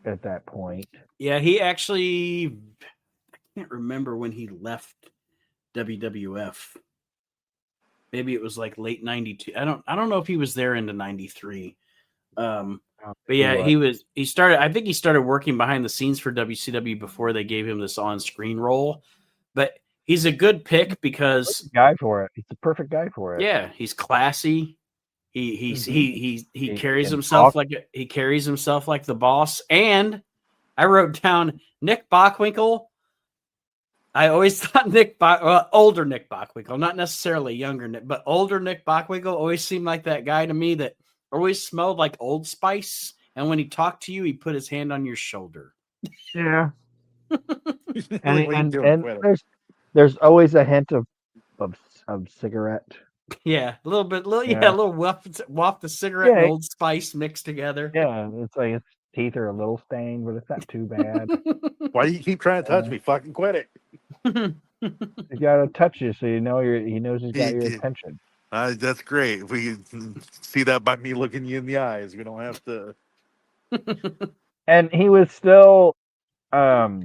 S2: at that point.
S1: Yeah, he actually, I can't remember when he left WWF. Maybe it was like late 92. I don't know if he was there into 93. But yeah, he started, I think he started working behind the scenes for WCW before they gave him this on-screen role. But he's a good pick because
S2: guy for it. He's the perfect guy for it.
S1: yeah, he's classy. He carries himself
S2: talk.
S1: he carries himself like the boss. And I wrote down Nick Bockwinkel. I always thought older Nick Bockwinkel, not necessarily younger Nick, but older Nick Bockwinkel always seemed like that guy to me that always smelled like Old Spice. And when he talked to you, he put his hand on your shoulder.
S2: Yeah.
S3: Like,
S2: and there's always a hint of cigarette.
S1: Yeah, a little bit, a little waft of cigarette and Old Spice mixed together.
S2: Yeah, it's like his teeth are a little stained, but it's not too bad.
S3: Why do you keep trying to touch me? Fucking quit it.
S2: He's got to touch you so he knows he's got your attention.
S3: That's great. If we can see that by me looking you in the eyes, we don't have to.
S2: And he was still, like,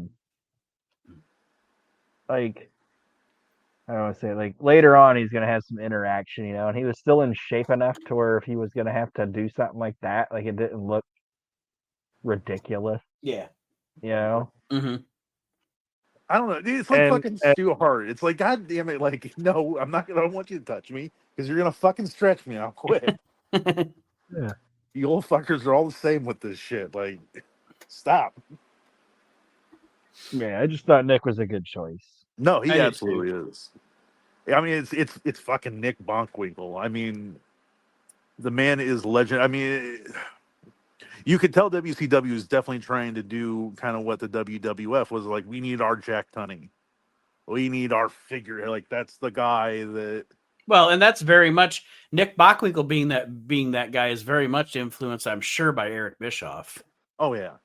S2: I don't want to say, like, later on he's going to have some interaction, and he was still in shape enough to where if he was going to have to do something like that, like, it didn't look ridiculous.
S1: Yeah.
S2: Mm-hmm.
S3: I don't know. It's like fucking Stu Hart. It's like, God damn it. Like, no, I don't want you to touch me because you're going to fucking stretch me. I'll quit.
S2: Yeah.
S3: You old fuckers are all the same with this shit. Like, stop.
S2: Yeah, I just thought Nick was a good choice.
S3: No, he absolutely is. I mean, it's fucking Nick Bockwinkel. I mean, the man is legend. I mean, you could tell WCW is definitely trying to do kind of what the WWF was like. We need our Jack Tunney. We need our figure. Like, that's the guy that.
S1: Well, and that's very much Nick Bockwinkel being that guy is very much influenced, I'm sure, by Eric Bischoff.
S3: Oh yeah,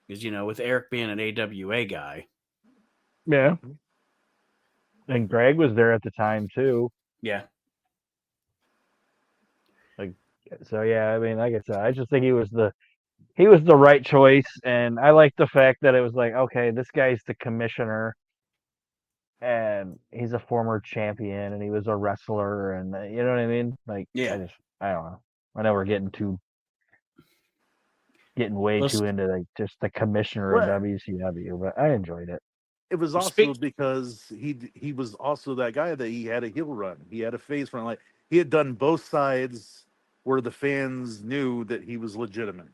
S1: because with Eric being an AWA guy.
S2: Yeah. And Greg was there at the time too.
S1: Yeah.
S2: So yeah, I mean, like I said, I just think he was the right choice, and I like the fact that it was like, okay, this guy's the commissioner, and he's a former champion, and he was a wrestler, and you know what I mean? Like,
S1: yeah,
S2: I don't know. I know we're getting way too into like just the commissioner of WCW, but I enjoyed it.
S3: It was also because he was also that guy that he had a heel run, he had a face run, like he had done both sides where the fans knew that he was legitimate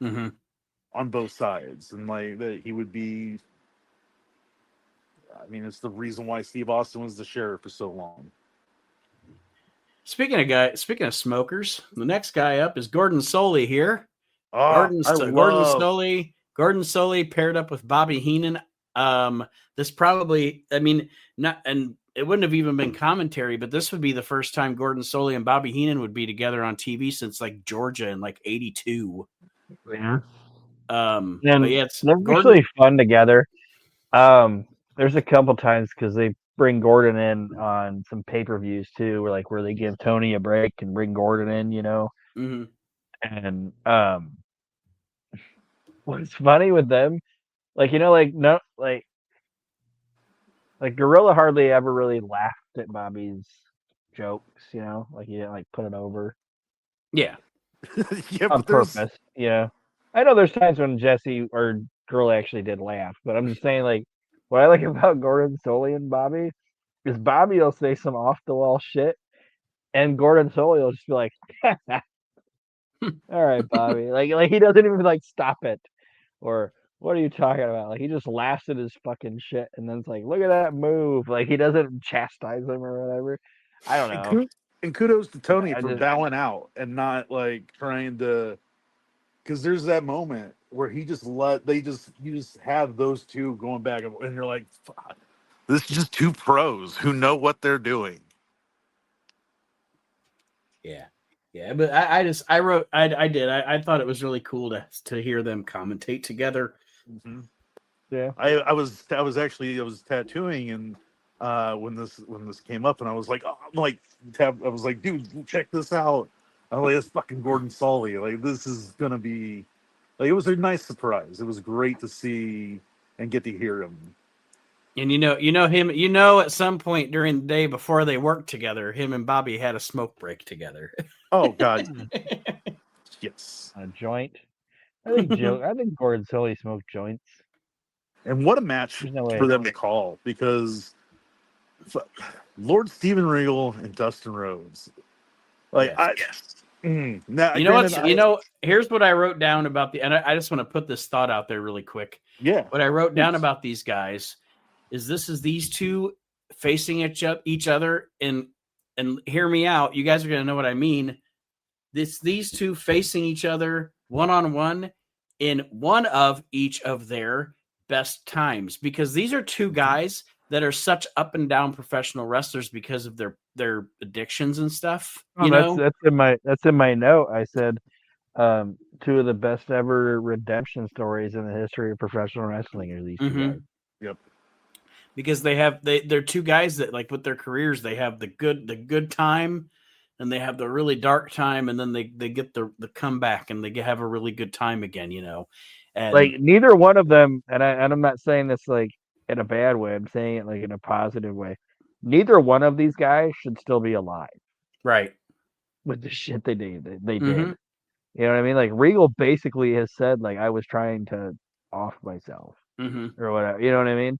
S3: on both sides, and like that he would be. I mean, it's the reason why Steve Austin was the sheriff for so long.
S1: Speaking of smokers, the next guy up is Gordon Solie here.
S3: Gordon
S1: Solie paired up with Bobby Heenan. This probably, I mean, not, and it wouldn't have even been commentary, but this would be the first time Gordon Solie and Bobby Heenan would be together on TV since like Georgia in like '82.
S2: Yeah.
S1: But yeah,
S2: they're actually fun together. There's a couple times because they bring Gordon in on some pay-per-views too, where they give Tony a break and bring Gordon in,
S1: Mm-hmm.
S2: And what's funny with them, like Gorilla hardly ever really laughed at Bobby's jokes, like he didn't like put it over.
S1: Yeah.
S2: On purpose. Yeah. I know there's times when Jesse or Gorilla actually did laugh, but I'm just saying, like, what I like about Gordon Solie and Bobby is Bobby will say some off the wall shit, and Gordon Solie will just be like, "All right, Bobby," like he doesn't even like stop it, or what are you talking about? Like he just laughs at his fucking shit, and then it's like, look at that move. Like he doesn't chastise him or whatever. I don't know.
S3: And kudos to Tony for bowing out and not like trying to. Because there's that moment where you just have those two going back and you're like, fuck, this is just two pros who know what they're doing.
S1: Yeah. But I thought it was really cool to hear them commentate together.
S3: Mm-hmm.
S2: Yeah.
S3: I was tattooing, and when this came up, and I was like, oh, I was like, dude, check this out. I'm like, it's fucking Gordon Solly. Like, this is gonna be like, it was a nice surprise. It was great to see and get to hear him.
S1: And him. At some point during the day before they worked together, him and Bobby had a smoke break together.
S3: Oh God, yes.
S2: A joint. I think Gordon Sully smoked joints.
S3: And what a match
S2: There's no way.
S3: for them to call, because Lord Steven Regal and Dustin Rhodes. Like,
S1: here's what I wrote down about and I just want to put this thought out there really quick.
S3: Yeah.
S1: What I wrote down about these guys is these two facing each other, and hear me out. You guys are going to know what I mean. These two facing each other one-on-one in one of each of their best times, because these are two guys that are such up and down professional wrestlers because of their addictions and stuff.
S2: That's in my note. I said two of the best ever redemption stories in the history of professional wrestling are these two guys.
S3: Yep.
S1: Because they're two guys that, like, with their careers, they have the good time, and they have the really dark time, and then they get the comeback, and they have a really good time again, And
S2: like, neither one of them, and I'm not saying this like in a bad way, I'm saying it like in a positive way. Neither one of these guys should still be alive.
S1: Right.
S2: With the shit they did. You know what I mean? Like, Regal basically has said, like, I was trying to off myself or whatever. You know what I mean?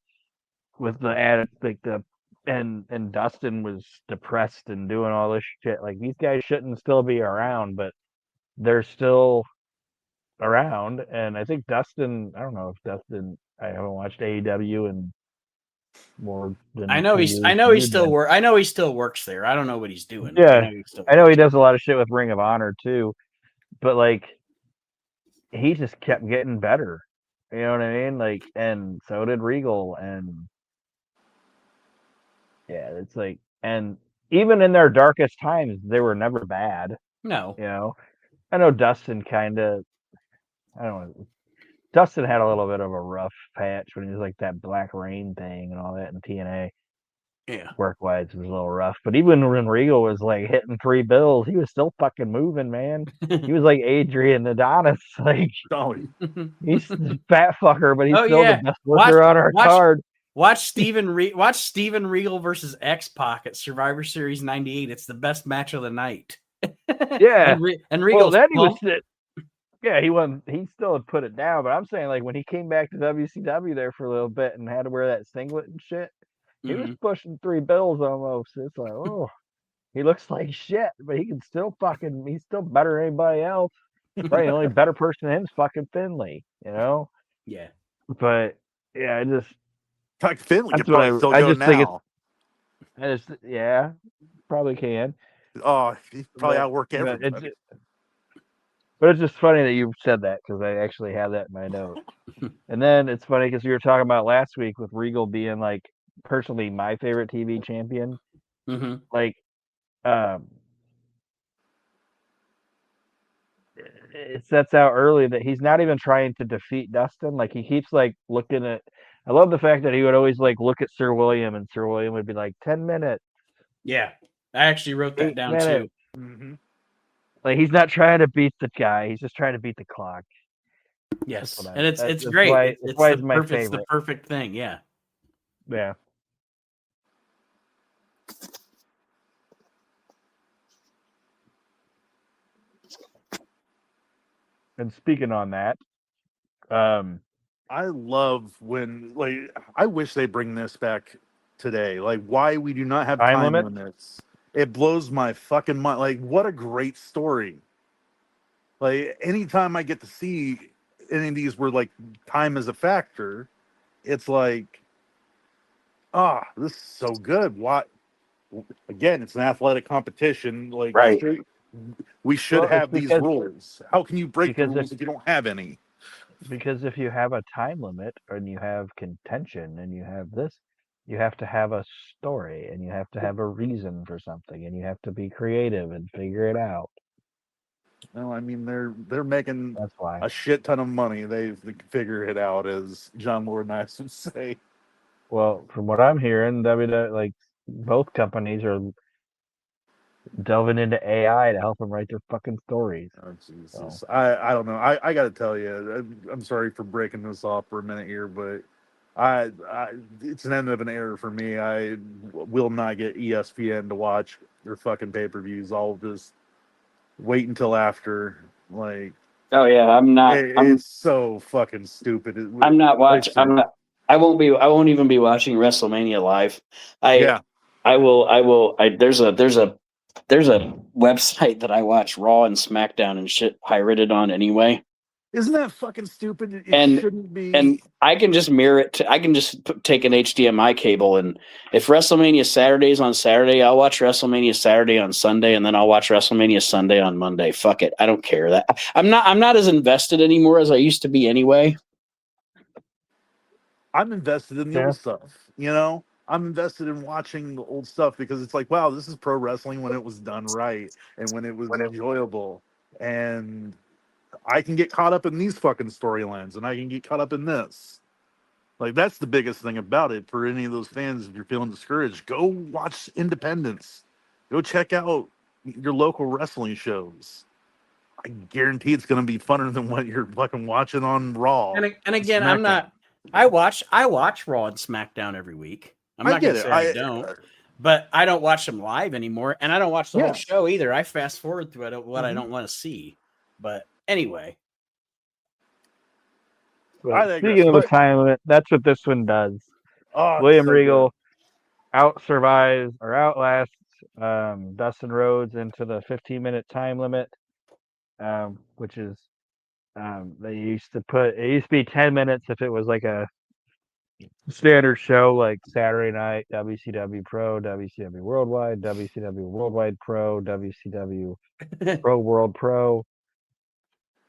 S2: With the added, like, and Dustin was depressed and doing all this shit. Like, these guys shouldn't still be around, but they're still around. And I think Dustin, I don't know if Dustin, I haven't watched AEW in more than
S1: I know
S2: 2
S1: he
S2: years.
S1: still works there. I don't know what he's doing.
S2: Yeah, I know he does a lot of shit with Ring of Honor too, but like, he just kept getting better. You know what I mean? Like, and so did Regal, and yeah, it's like, and even in their darkest times, they were never bad.
S1: No.
S2: You know, I know Dustin kind of, I don't know. Dustin had a little bit of a rough patch when he was like that Black Rain thing and all that in TNA.
S1: Yeah.
S2: Work-wise, it was a little rough. But even when Regal was like hitting 3 bills, he was still fucking moving, man. He was like Adrian Adonis. Like, he's a fat fucker, but he's still the best worker on our card.
S1: Watch Steven Regal versus X-Pac at Survivor Series 98. It's the best match of the night.
S2: Yeah.
S1: and Regal's
S2: he still had put it down, but I'm saying, like, when he came back to WCW there for a little bit and had to wear that singlet and shit, he was pushing 3 bills almost. It's like, oh, he looks like shit, but he's still better than anybody else. Right? The only better person than him is fucking Finlay, you know?
S1: Yeah.
S3: But
S2: yeah,
S3: Finlay could probably still go now.
S2: Probably can.
S3: Oh, he probably outwork everybody.
S2: But it's just funny that you said that, because I actually have that in my note. And then it's funny because we were talking about last week with Regal being, like, personally my favorite TV champion. Like, it sets out early that he's not even trying to defeat Dustin. Like, he keeps, like, looking at. I love the fact that he would always, like, look at Sir William, and Sir William would be like, 10 minutes.
S1: Yeah, I actually wrote that down too.
S2: Like, he's not trying to beat the guy; he's just trying to beat the clock.
S1: Yes, and it's great. It's the perfect thing. Yeah.
S2: Yeah. And speaking on that,
S3: I love when, like, I wish they bring this back today. Like, why we do not have time limits. It blows my fucking mind. Like, what a great story. Like, anytime I get to see any of these where, like, time is a factor, it's like, this is so good. What? Again, it's an athletic competition. Like, we should have these rules. How can you break the rules if you don't have any?
S2: Because if you have a time limit and you have contention and you have this, you have to have a story, and you have to have a reason for something, and you have to be creative and figure it out.
S3: Well, I mean, they're making
S2: That's why.
S3: a shit ton of money. They figure it out, as John Laurinaitis would say.
S2: Well, from what I'm hearing, like both companies are delving into AI to help them write their fucking stories.
S3: Oh, Jesus.
S2: So,
S3: I don't know. I got to tell you, I'm sorry for breaking this off for a minute here, but I it's an end of an era for me. I will not get ESPN to watch their fucking pay-per-views. I'll just wait until after. Like,
S4: Oh yeah, I'm not.
S3: it's so fucking stupid.
S4: I'm not watching.
S3: Wasted.
S4: I'm not. I won't be. I won't even be watching WrestleMania live.
S3: Yeah.
S4: I will. I will. There's a website that I watch Raw and SmackDown and shit pirated on anyway.
S3: Isn't that fucking stupid? It
S4: And
S3: shouldn't be.
S4: and I can just mirror it. I can just take an HDMI cable, and if WrestleMania Saturday is on Saturday, I'll watch WrestleMania Saturday on Sunday, and then I'll watch WrestleMania Sunday on Monday. Fuck it, I don't care. That I'm not as invested anymore as I used to be anyway.
S3: I'm invested in the old stuff, I'm invested in watching the old stuff because it's like, wow, this is pro wrestling when it was done right and when it was enjoyable. And I can get caught up in these fucking storylines and I can get caught up in this. Like, that's the biggest thing about it for any of those fans. If you're feeling discouraged, go watch independents. Go check out your local wrestling shows. I guarantee it's going to be funner than what you're fucking watching on Raw.
S1: And again, I'm not. I watch Raw and SmackDown every week. I'm not going to say I don't, but I don't watch them live anymore, and I don't watch the whole show either. I fast forward through it what I don't want to see. But anyway,
S2: speaking of a time limit, that's what this one does. William Regal outsurvives or outlasts Dustin Rhodes into the 15-minute time limit, which is it used to be 10 minutes if it was like a standard show like Saturday night, WCW Pro, WCW Worldwide, WCW Worldwide Pro, WCW Pro World Pro,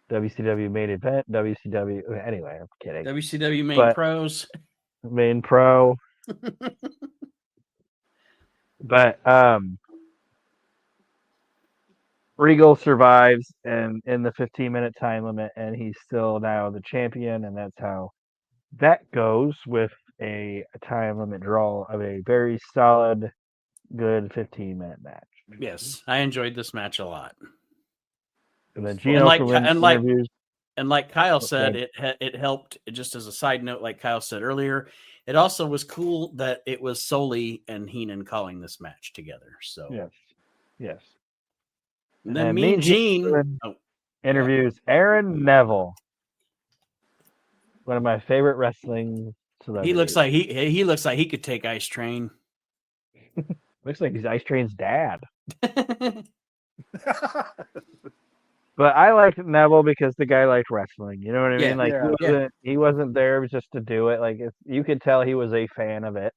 S2: WCW Main Event, WCW. Anyway, I'm kidding.
S1: WCW Main Pros.
S2: Main Pro. But Regal survives and in the 15-minute time limit, and he's still now the champion, and that's how that goes with a time limit draw of a very solid, good 15-minute match.
S1: Yes, I enjoyed this match a lot.
S2: And then Gino interviews.
S1: And like Kyle said, it helped. Just as a side note, like Kyle said earlier, it also was cool that it was Soley and Heenan calling this match together. So
S2: yes.
S1: And then Mean Gene
S2: interviews Aaron Neville, one of my favorite wrestling celebrities.
S1: He looks like he could take Ice Train.
S2: Looks like he's Ice Train's dad. But I liked Neville because the guy liked wrestling. You know what I mean? Like he wasn't there just to do it. Like you could tell he was a fan of it.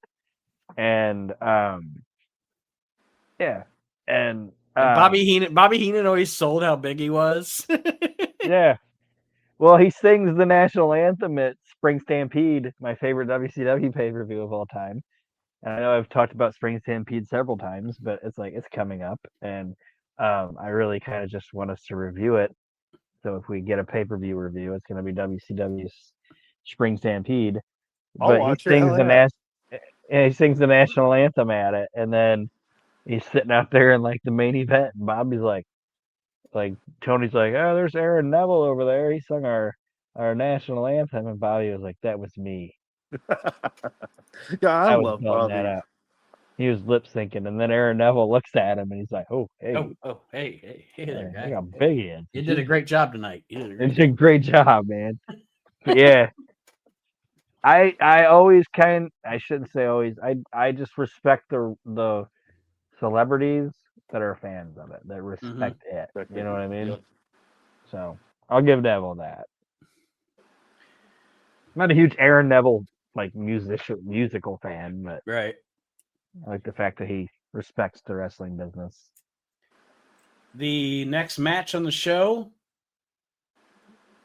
S2: And and
S1: Bobby Heenan always sold how big he was.
S2: Yeah. Well, he sings the national anthem at Spring Stampede, my favorite WCW pay-per-view of all time. And I know I've talked about Spring Stampede several times, but it's coming up, and I really kind of just want us to review it. So if we get a pay-per-view review, it's going to be WCW's Spring Stampede. But he sings the national anthem at it, and then he's sitting out there in like the main event, and Bobby's like Tony's like, oh, there's Aaron Neville over there. He sung our national anthem, and Bobby was like, that was me.
S3: I love Bobby.
S2: That out. He was lip syncing, and then Aaron Neville looks at him, and he's like, "Oh, hey,
S1: hey there, guy.
S2: Look how big he is.
S1: You did a great job tonight.
S2: You did a great job, man." But yeah, I always I shouldn't say always. I just respect the celebrities that are fans of it, that respect it. You know what I mean? Yep. So I'll give Neville that. I'm not a huge Aaron Neville like musical fan, but
S1: right.
S2: I like the fact that he respects the wrestling business.
S1: The next match on the show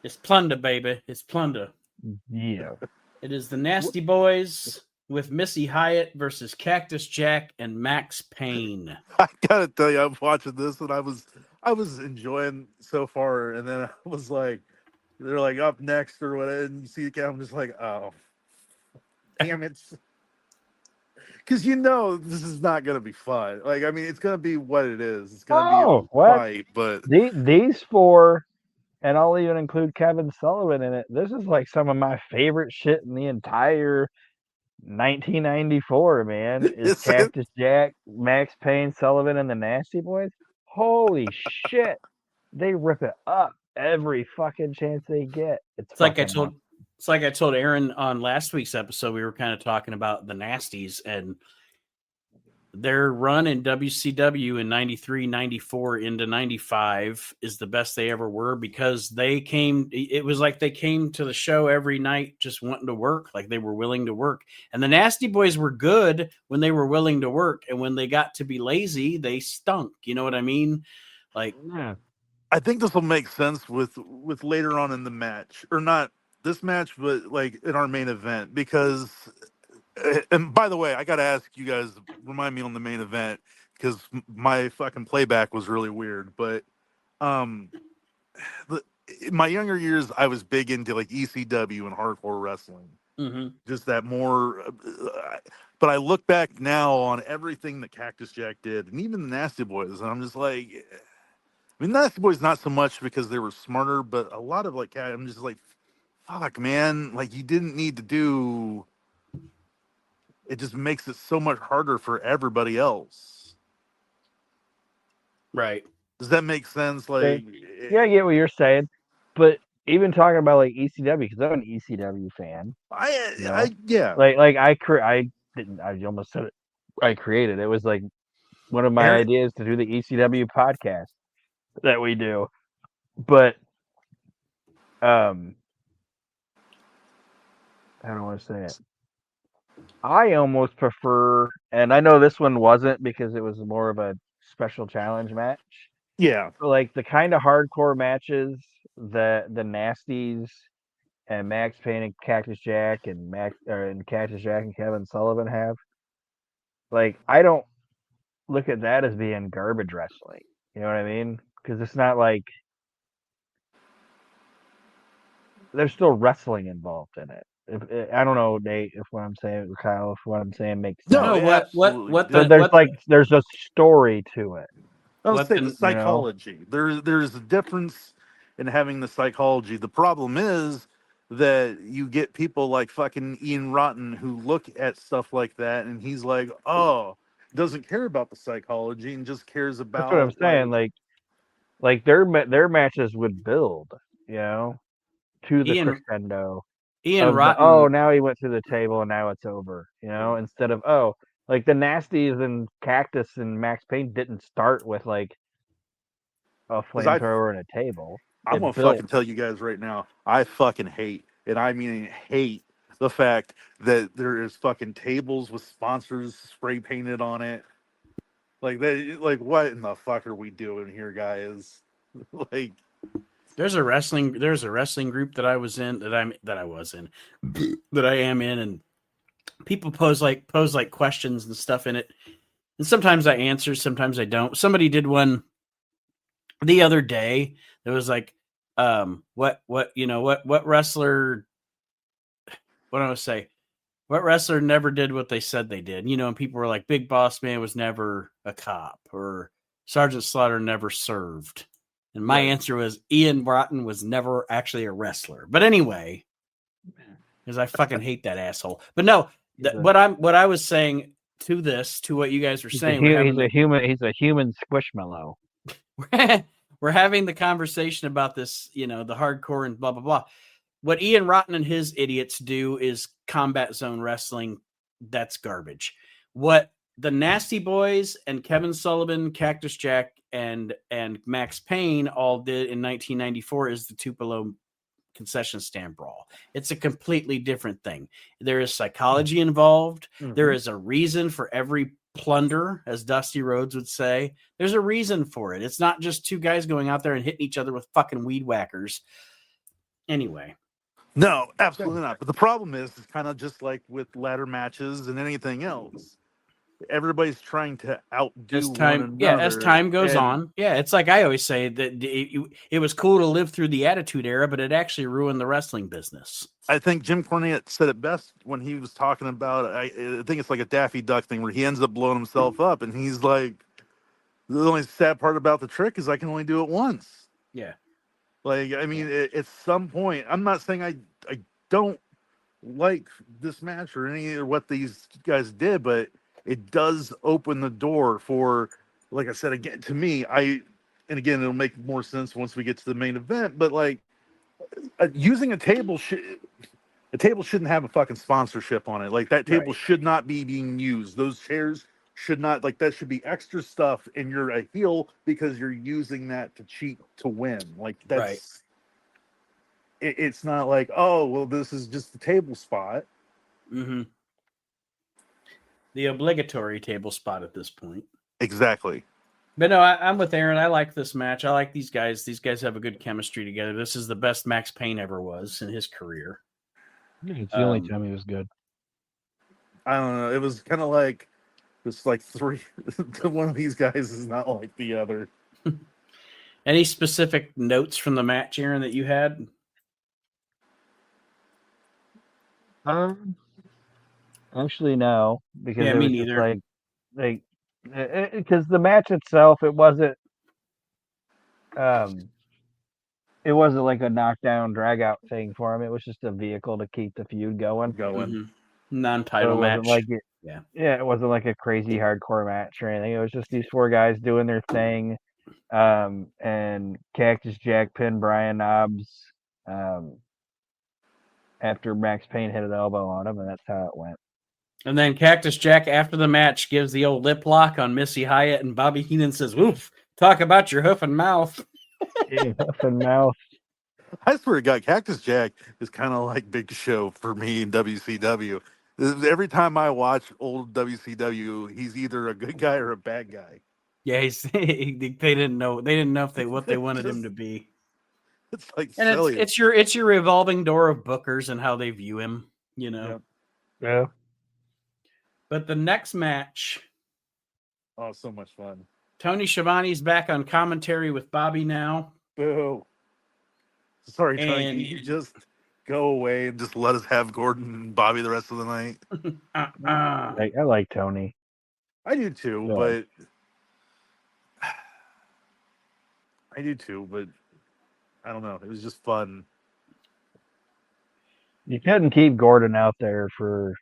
S1: is Plunder, baby. It's Plunder.
S2: Yeah.
S1: It is the Nasty Boys with Missy Hyatt versus Cactus Jack and Max Payne.
S3: I gotta tell you, I'm watching this and I was enjoying so far, and then I was like, they're like up next or whatever, and you see the camera, I'm just like, oh, damn it. Because this is not gonna be fun. Like, I mean, it's gonna be what it is. It's gonna be a
S2: what?
S3: fight, but
S2: These four, and I'll even include Kevin Sullivan in it. This is like some of my favorite shit in the entire 1994, man. Is
S3: Is it?
S2: Cactus Jack, Max Payne, Sullivan, and the Nasty Boys. Holy shit. They rip it up every fucking chance they get. It's like
S1: I told Aaron on last week's episode. We were kind of talking about the Nasties and their run in WCW in 93, 94 into 95 is the best they ever were, because it was like they came to the show every night just wanting to work, like they were willing to work. And the Nasty Boys were good when they were willing to work, and when they got to be lazy, they stunk. You know what I mean? Like,
S2: yeah.
S3: I think this will make sense with later on in the match, or not this match, but like in our main event, because. And by the way, I got to ask you guys, remind me on the main event, because my fucking playback was really weird. But in my younger years, I was big into like ECW and hardcore wrestling.
S1: mm-hmm.
S3: Just that more. But I look back now on everything that Cactus Jack did, and even the Nasty Boys, and I'm just like, I mean, Nasty Boys not so much because they were smarter, but a lot of like, I'm just like, fuck, man, like you didn't need to do. It just makes it so much harder for everybody else.
S1: Right.
S3: Does that make sense? Like,
S2: yeah, I get what you're saying, but even talking about like ECW, because I'm an ECW fan.
S3: Yeah.
S2: Like I almost said it. I created it. Was like one of my ideas to do the ECW podcast that we do, but I don't want to say it. I almost prefer, and I know this one wasn't because it was more of a special challenge match.
S3: Yeah.
S2: But like the kind of hardcore matches that the Nasties and Max Payne and Cactus Jack and Cactus Jack and Kevin Sullivan have. Like, I don't look at that as being garbage wrestling. You know what I mean? Because it's not like there's still wrestling involved in it. I don't know, Nate, if what I'm saying, Kyle, if what I'm saying makes sense.
S3: No,
S2: There's a story to it.
S3: I would say the psychology. There's a difference in having the psychology. The problem is that you get people like fucking Ian Rotten who look at stuff like that and he's like, oh, doesn't care about the psychology and just cares about.
S2: That's what I'm saying. Like their matches would build, to the crescendo.
S1: Ian Rotten.
S2: Now he went to the table and now it's over. Instead of like the Nasties and Cactus and Max Payne didn't start with like a flamethrower and a table.
S3: I'm gonna fucking tell you guys right now, I fucking hate, and I mean hate, the fact that there is fucking tables with sponsors spray painted on it. Like that, like what in the fuck are we doing here, guys? Like,
S1: there's a wrestling group that I was in, that I am in, and people pose questions and stuff in it, and sometimes I answer, sometimes I don't. Somebody did one the other day that was like, what wrestler, what I would say, what wrestler never did what they said they did, and people were like, Big Boss Man was never a cop, or Sergeant Slaughter never served. And my answer was Ian Rotten was never actually a wrestler. But anyway, because I fucking hate that asshole. But no, what I was saying to what you guys were saying,
S2: he's a human squishmallow.
S1: We're having the conversation about this, the hardcore and blah blah blah. What Ian Rotten and his idiots do is combat zone wrestling. That's garbage. What the Nasty Boys and Kevin Sullivan, Cactus Jack, and Max Payne all did in 1994 is the Tupelo concession stand brawl. It's a completely different thing. There is psychology involved. Mm-hmm. There is a reason for every plunder, as Dusty Rhodes would say. There's a reason for it. It's not just two guys going out there and hitting each other with fucking weed whackers. Anyway.
S3: No, absolutely not. But the problem is, it's kind of just like with ladder matches and anything else. Everybody's trying to outdo one
S1: as
S3: another.
S1: time goes
S3: And
S1: on, it's like I always say that it was cool to live through the Attitude Era, but it actually ruined the wrestling business.
S3: I think Jim Cornette said it best when he was talking about, I think it's like a Daffy Duck thing where he ends up blowing himself up. And he's like, the only sad part about the trick is I can only do it once.
S1: Yeah.
S3: Like, I mean, at some point, I'm not saying I don't like this match or any of what these guys did, but it does open the door for, like I said, again, to me, and again, it'll make more sense once we get to the main event, but like using a table shouldn't have a fucking sponsorship on it. Like that table should not be being used. Those chairs should not, like, that should be extra stuff, and you're a heel because you're using that to cheat to win. Like that's it's not like, oh well, this is just the table spot.
S1: Mm-hmm. The obligatory table spot at this point.
S3: Exactly.
S1: But no, I'm with Aaron. I like this match. I like these guys. These guys have a good chemistry together. This is the best Max Payne ever was in his career.
S2: It's the only time he was good.
S3: I don't know. It was kind of like it's like three. One of these guys is not like the other.
S1: Any specific notes from the match, Aaron, that you had?
S2: Actually, no, because
S1: Yeah,
S2: it
S1: me
S2: was just
S1: neither.
S2: like because the match itself, it wasn't like a knockdown drag out thing for him. It was just a vehicle to keep the feud going.
S1: Mm-hmm.
S2: So
S1: Non-title
S2: it wasn't
S1: match.
S2: like it. Yeah, it wasn't like a crazy hardcore match or anything. It was just these four guys doing their thing. And Cactus Jack pinned Brian Knobbs after Max Payne hit an elbow on him, and that's how it went.
S1: And then Cactus Jack, after the match, gives the old lip lock on Missy Hyatt, and Bobby Heenan says, "Oof, talk about your hoof and mouth."
S2: Hoof and mouth.
S3: I swear to God, Cactus Jack is kind of like Big Show for me in WCW. Every time I watch old WCW, he's either a good guy or a bad guy.
S1: Yeah, they didn't know. They didn't know what they wanted him to be.
S3: It's like
S1: And
S3: silly.
S1: it's your revolving door of bookers and how they view him. You know.
S2: Yeah.
S1: But the next match,
S3: Oh, so much fun.
S1: Tony Schiavone's back on commentary with Bobby now.
S3: Boo. Sorry, Tony.
S1: And-
S3: Can you just go away and just let us have Gordon and Bobby the rest of the night?
S2: I like Tony.
S3: I do too,
S2: Yeah.
S3: but I don't know. It was just fun.
S2: You couldn't keep Gordon out there for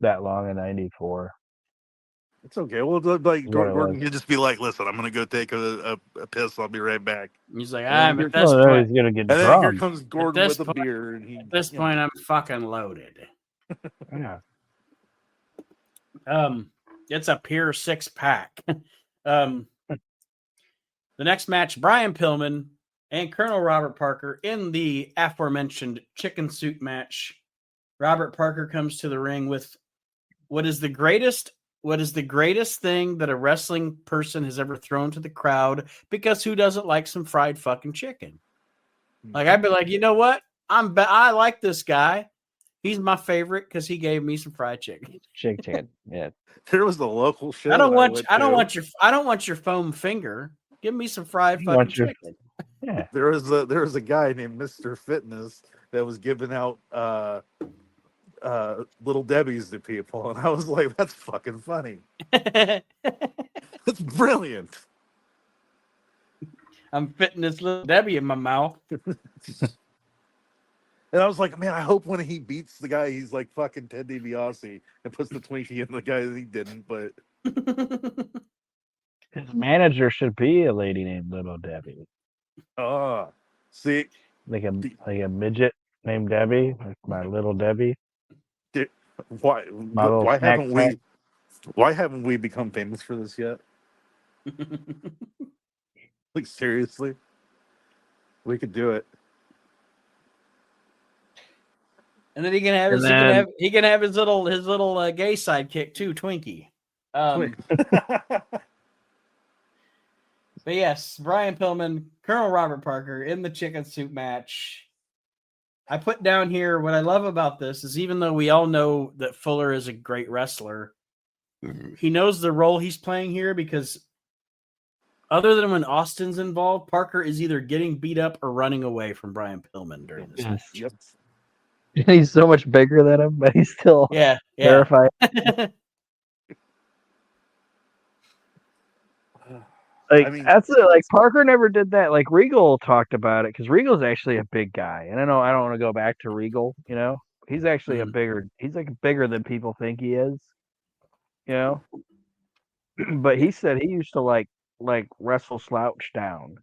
S2: that long in '94.
S3: It's okay. Well, like
S2: What it
S3: Gordon,
S2: was.
S3: you just be like, "Listen, I'm gonna go take a piss. I'll be right back."
S1: He's like,
S3: And
S1: at
S3: then
S1: this point,
S2: he's gonna get
S3: And then here
S2: drunk.
S3: comes Gordon
S1: this
S3: with a
S1: point-
S3: beer, and
S1: at this point, I'm fucking loaded.
S2: Yeah.
S1: It's a pure 6-pack. The next match, Brian Pillman and Colonel Robert Parker in the aforementioned chicken suit match. Robert Parker comes to the ring with what is the greatest thing that a wrestling person has ever thrown to the crowd, because who doesn't like some fried fucking chicken? Like, I'd be like, you know what? I like this guy. He's my favorite because he gave me some fried chicken.
S2: Chicken. Yeah.
S3: there was the local show.
S1: I don't
S3: went to.
S1: want your foam finger. Give me some fried
S2: You
S1: fucking
S2: want your-
S1: chicken.
S2: Yeah.
S3: There was a guy named Mr. Fitness that was giving out Little Debbie's to people, and I was like, "That's fucking funny. That's brilliant."
S1: I'm fitting this Little Debbie in my mouth.
S3: And I was like, man, I hope when he beats the guy, he's like fucking Ted DiBiase and puts the Twinkie in the guy that he didn't. But
S2: His manager should be a lady named Little Debbie,
S3: see,
S2: like a midget named Debbie, like my little Debbie.
S3: why
S2: little
S3: why
S2: snack
S3: haven't we become famous for this yet? Like, seriously, we could do it.
S1: And then he can have his little gay sidekick too, Twinkie. But yes, Brian Pillman, Colonel Robert Parker in the chicken soup match. I put down here what I love about this is even though we all know that Fuller is a great wrestler, he knows the role he's playing here because other than when Austin's involved, Parker is either getting beat up or running away from Brian Pillman during this match.
S3: Yep.
S2: He's so much bigger than him, but he's still terrified. Like,
S3: I mean,
S2: that's it. Like, Parker never did that. Like, Regal talked about it because Regal's actually a big guy, and I don't want to go back to Regal. You know, he's actually he's like bigger than people think he is. You know, but he said he used to like wrestle slouch down,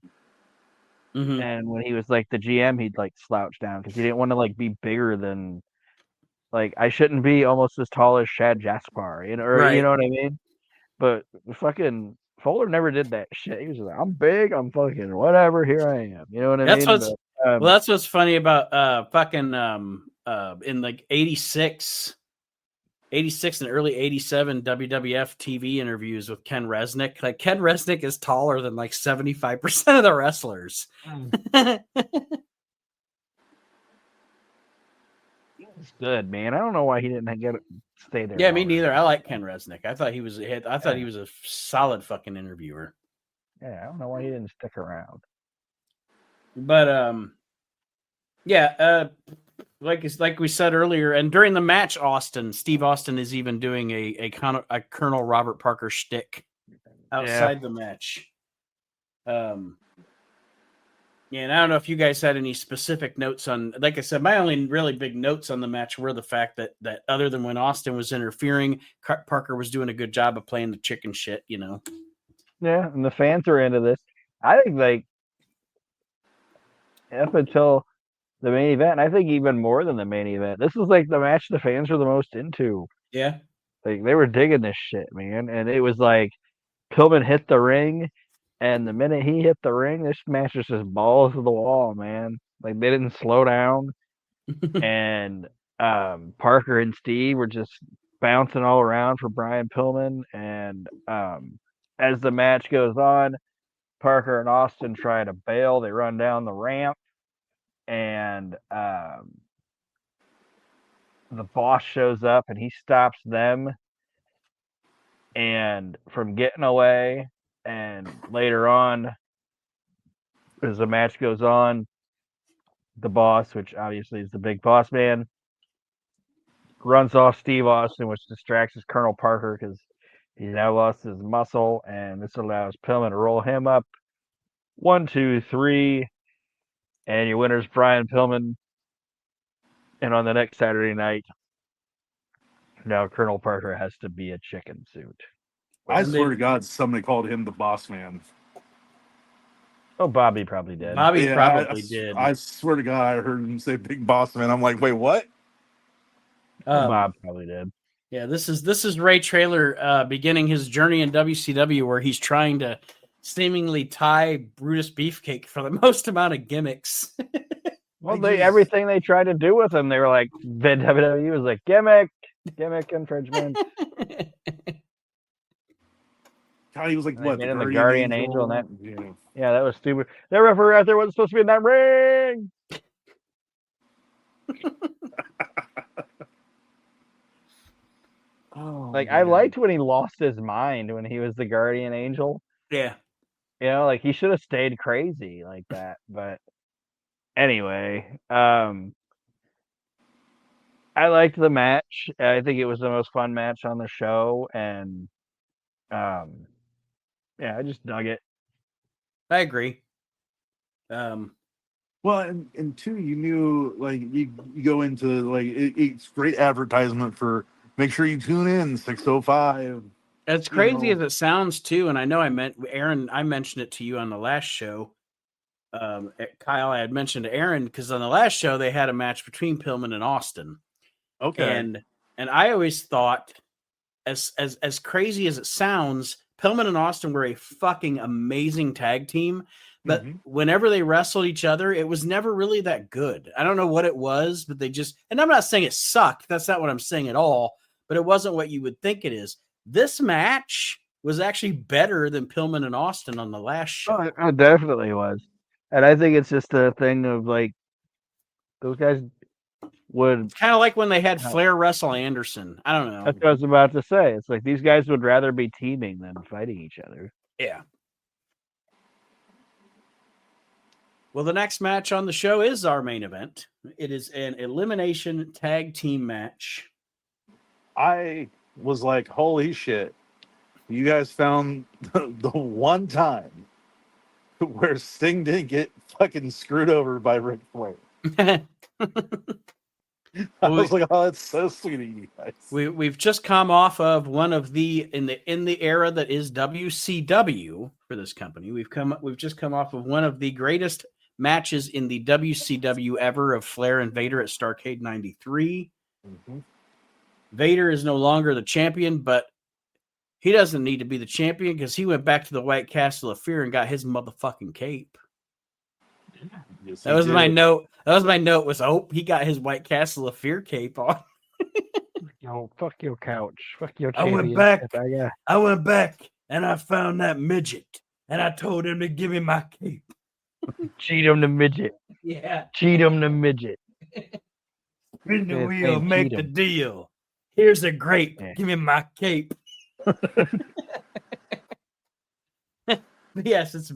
S2: and when he was like the GM, he'd like slouch down because he didn't want to like be bigger than. Like, I shouldn't be almost as tall as Shad Jaspar, you know, or you know what I mean? But fucking Fuller never did that shit. He was like, I'm big, I'm fucking whatever, here I am. You know what I mean?
S1: Well, that's what's funny about fucking in like 86 and early 87 WWF TV interviews with Ken Resnick. Like, Ken Resnick is taller than like 75% of the wrestlers.
S2: It's good, man. I don't know why he didn't stay there.
S1: Yeah, me neither. I like Ken Resnick. I thought he was he was a solid fucking interviewer.
S2: Yeah, I don't know why he didn't stick around.
S1: But like we said earlier, and during the match, Steve Austin is even doing a Colonel Robert Parker shtick outside the match. Yeah, and I don't know if you guys had any specific notes on, like I said, my only really big notes on the match were the fact that other than when Austin was interfering, Parker was doing a good job of playing the chicken shit, you know?
S2: Yeah, and the fans are into this. I think, like, up until the main event, and I think even more than the main event, this was like the match the fans were the most into.
S1: Yeah.
S2: Like, they were digging this shit, man. And it was like, Pillman hit the ring. And the minute he hit the ring, this match was just balls to the wall, man. Like, they didn't slow down. And Parker and Steve were just bouncing all around for Brian Pillman. And as the match goes on, Parker and Austin try to bail. They run down the ramp. And the boss shows up and he stops them and from getting away. And later on, as the match goes on, the boss, which obviously is the big boss man, runs off Steve Austin, which distracts Colonel Parker because he's now lost his muscle, and this allows Pillman to roll him up. 1, 2, 3, and your winner's Brian Pillman. And on the next Saturday night, now Colonel Parker has to be a chicken suit.
S3: I swear to God, somebody called him the boss man.
S2: Oh, Bobby probably did.
S1: Bobby probably did.
S3: I swear to God, I heard him say big boss man. I'm like, wait, what?
S2: Bob probably did.
S1: Yeah, this is Ray Traylor beginning his journey in WCW where he's trying to seemingly tie Brutus Beefcake for the most amount of gimmicks.
S2: Well, everything they tried to do with him, they were like, the WWE was like, gimmick infringement.
S3: God, he was like, what?
S2: The Guardian Angel and that. Yeah, that was stupid. That referee out there wasn't supposed to be in that ring. I liked when he lost his mind when he was the Guardian Angel.
S1: Yeah.
S2: You know, like, he should have stayed crazy like that. But anyway, I liked the match. I think it was the most fun match on the show, and yeah, I just dug it.
S1: I agree.
S3: Well, and two, you knew, like, you go into, like, it's great advertisement for make sure you tune in 6:05.
S1: As crazy as it sounds, too, and I know I mentioned it to you on the last show. Kyle, I had mentioned to Aaron because on the last show they had a match between Pillman and Austin.
S3: Okay.
S1: And I always thought, as crazy as it sounds, Pillman and Austin were a fucking amazing tag team. But whenever they wrestled each other, it was never really that good. I don't know what it was, but they just, and I'm not saying it sucked. That's not what I'm saying at all. But it wasn't what you would think it is. This match was actually better than Pillman and Austin on the last show.
S2: Oh, it definitely was. And I think it's just a thing of, like, those guys would.
S1: It's kind of like when they had Flair wrestle Anderson. I don't know.
S2: That's what I was about to say. It's like these guys would rather be teaming than fighting each other.
S1: Yeah. Well, the next match on the show is our main event. It is an elimination tag team match.
S3: I was like, holy shit. You guys found the one time where Sting didn't get fucking screwed over by Ric Flair. I was like, oh, that's so sweet of you guys.
S1: We've just come off of one of the in the era that is WCW for this company. We've just come off of one of the greatest matches in the WCW ever of Flair and Vader at Starrcade '93.
S3: Mm-hmm.
S1: Vader is no longer the champion, but he doesn't need to be the champion because he went back to the White Castle of Fear and got his motherfucking cape.
S3: Yes,
S1: That was my note. That was my note. Was I hope he got his White Castle of Fear cape on.
S2: Yo, fuck your couch. Fuck your
S1: I went
S2: championship.
S1: back. I went back and I found that midget, and I told him to give me my cape.
S2: Cheat him the midget.
S1: Yeah.
S2: Cheat him the midget.
S1: Spin the
S2: Yeah,
S1: wheel,
S2: cheat
S1: make the
S2: him.
S1: deal. Here's a grape.
S2: Yeah.
S1: Give me my cape. Yes, it's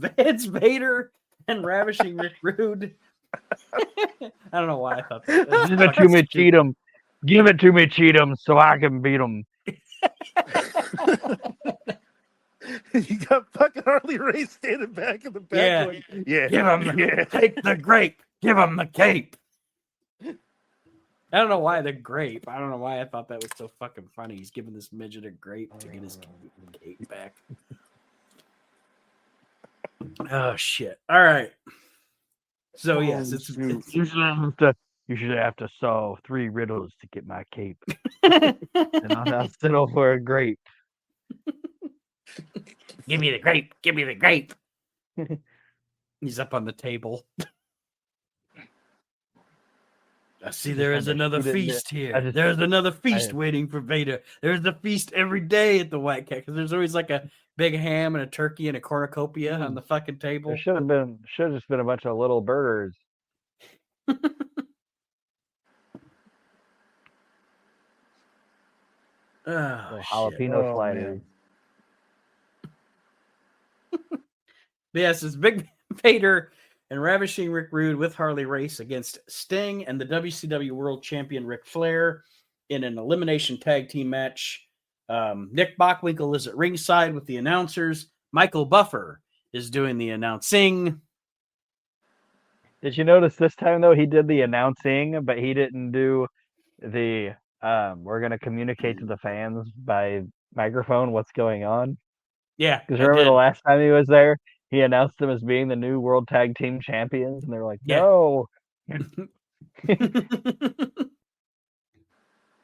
S1: Vader and Ravishing Rick Rude. I don't know why I thought that.
S2: Give it to me, cheat him. Give it to me, cheat him, so I can beat him.
S3: You got fucking Harley Race standing back in the back.
S1: Yeah.
S3: Going, yeah.
S1: Give him take the grape. Give him the cape. I don't know why the grape. I don't know why I thought that was so fucking funny. He's giving this midget a grape to get his cape back. Oh shit! All right. So yes, it's
S2: You should have to solve 3 riddles to get my cape, and I'll settle for a grape.
S1: Give me the grape. Give me the grape. He's up on the table. I see there is another feast here. There's another feast waiting for Vader. There's a feast every day at the White Cat because there's always like a big ham and a turkey and a cornucopia on the fucking table.
S2: There should have just been a bunch of little burgers. Jalapeno sliders.
S1: Yes, it's Big Vader and Ravishing Rick Rude with Harley Race against Sting and the WCW World Champion Ric Flair in an elimination tag team match. Nick Bockwinkel is at ringside with the announcers. Michael Buffer is doing the announcing.
S2: Did you notice this time, though, he did the announcing, but he didn't do the we're going to communicate to the fans by microphone what's going on?
S1: Yeah.
S2: Because remember the last time he was there, he announced them as being the new World Tag Team Champions, and they're like, no.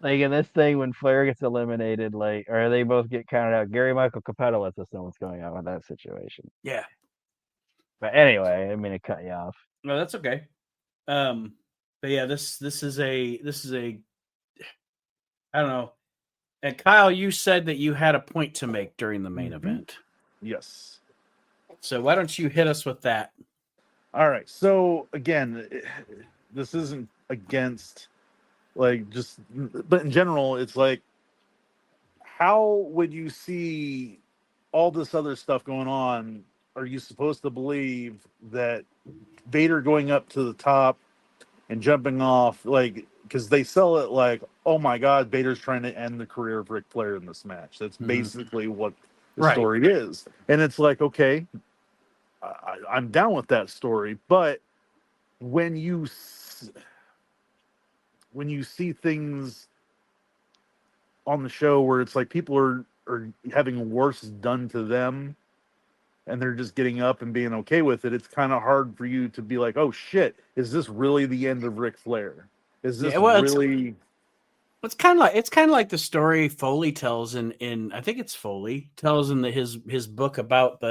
S2: Like in this thing, when Flair gets eliminated, like, or they both get counted out, Gary Michael Capetta lets us know what's going on with that situation.
S1: Yeah.
S2: But anyway, I mean, it cut you off.
S1: No, that's okay. But yeah, this is a I don't know. And Kyle, you said that you had a point to make during the main event.
S3: Yes.
S1: So why don't you hit us with that?
S3: All right. So again, this isn't against like just, but in general, it's like, how would you see all this other stuff going on? Are you supposed to believe that Vader going up to the top and jumping off, like, because they sell it like, oh my God, Vader's trying to end the career of Ric Flair in this match. That's basically what the story is. And it's like, okay, I'm down with that story. But when you see things on the show where it's like people are having worse done to them, and they're just getting up and being okay with it, it's kind of hard for you to be like, oh shit, is this really the end of Ric Flair? Is this really?
S1: It's kind of like the story Foley tells in I think it's Foley tells in his book about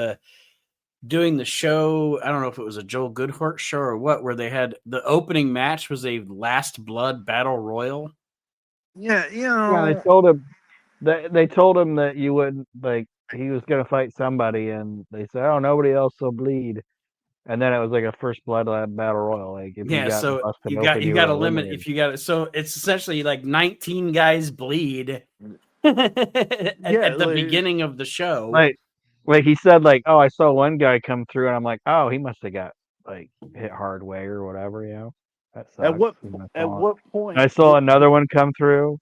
S1: doing the show. I don't know if it was a Joel Goodhart show or what, where they had the opening match was a Last Blood Battle Royal.
S3: Yeah, you know.
S2: Yeah, they told him that you wouldn't, like, he was going to fight somebody, and they said, oh, nobody else will bleed. And then it was like a first blood battle royal. Like if you got
S1: so
S2: busted
S1: you
S2: open,
S1: got to
S2: were
S1: limit
S2: eliminated.
S1: if you got it. So it's essentially like 19 guys bleed at the beginning of the show.
S2: Like he said, like, oh, I saw one guy come through, and I'm like, oh, he must have got like hit hard way or whatever, That sucks.
S3: At what
S2: And I saw another one come through.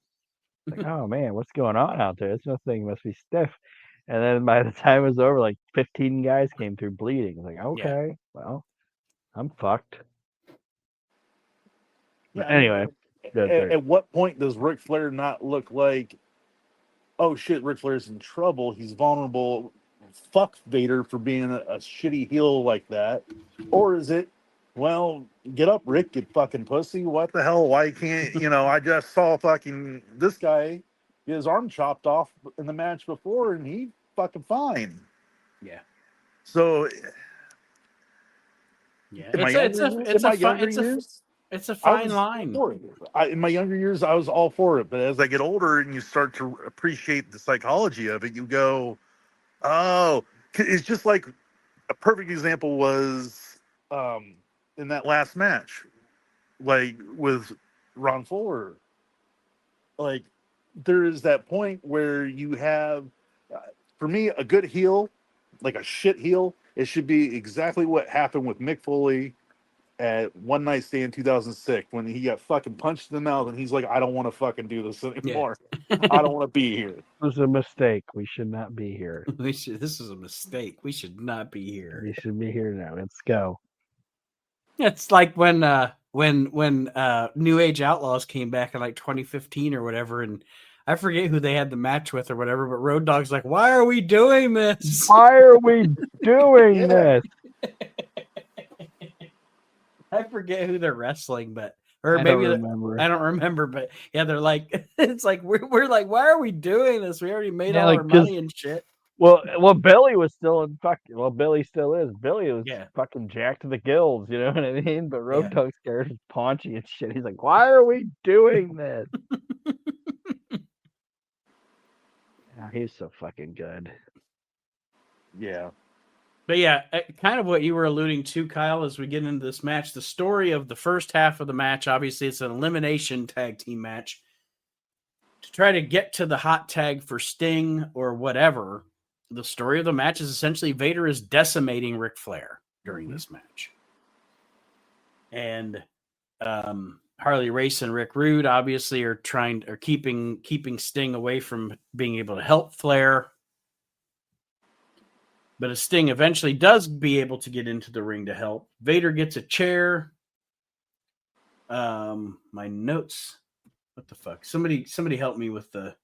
S2: Like, oh man, what's going on out there? This thing must be stiff. And then by the time it was over, like 15 guys came through bleeding. I was like, okay, well, I'm fucked.
S3: Yeah,
S2: But anyway,
S3: at what point does Ric Flair not look like, oh shit, Ric Flair's in trouble? He's vulnerable. Fuck Vader for being a shitty heel like that. Or is it, well, get up, Rick, you fucking pussy. What the hell? Why can't, I just saw fucking this guy get his arm chopped off in the match before and he fucking fine.
S1: Yeah.
S3: So,
S1: yeah,
S3: in my younger years,
S1: it's a fine line.
S3: In my younger years, I was all for it. But as I get older and you start to appreciate the psychology of it, you go, oh, it's just like a perfect example was in that last match, like with Ron Fuller. Like, there is that point where you have, for me, a good heel, like a shit heel, it should be exactly what happened with Mick Foley at One Night Stand 2006 when he got fucking punched in the mouth and he's like, I don't want to fucking do this anymore. I don't want to be here.
S2: It was a mistake. We should not be here.
S1: This is a mistake. We should not be here.
S2: We should be here now. Let's go.
S1: It's like when New Age Outlaws came back in like 2015 or whatever, and I forget who they had the match with or whatever, but Road Dogg's like, why are we doing this?
S2: Why are we doing this?
S1: I forget who they're wrestling, but
S2: I don't remember.
S1: But yeah, they're like, it's like we're like, why are we doing this? We already made all our money and shit.
S2: Well, Billy was still in fucking. Well, Billy still is. Billy was fucking jacked to the gills. You know what I mean? But Road Dogg's character is paunchy and shit. He's like, why are we doing this? He's so fucking good.
S3: Yeah.
S1: But yeah, kind of what you were alluding to, Kyle, as we get into this match, the story of the first half of the match, obviously it's an elimination tag team match. To try to get to the hot tag for Sting or whatever, the story of the match is essentially Vader is decimating Ric Flair during this match. And Harley Race and Rick Rude obviously are keeping Sting away from being able to help Flair. But as Sting eventually does be able to get into the ring to help, Vader gets a chair. My notes. What the fuck? Somebody help me with the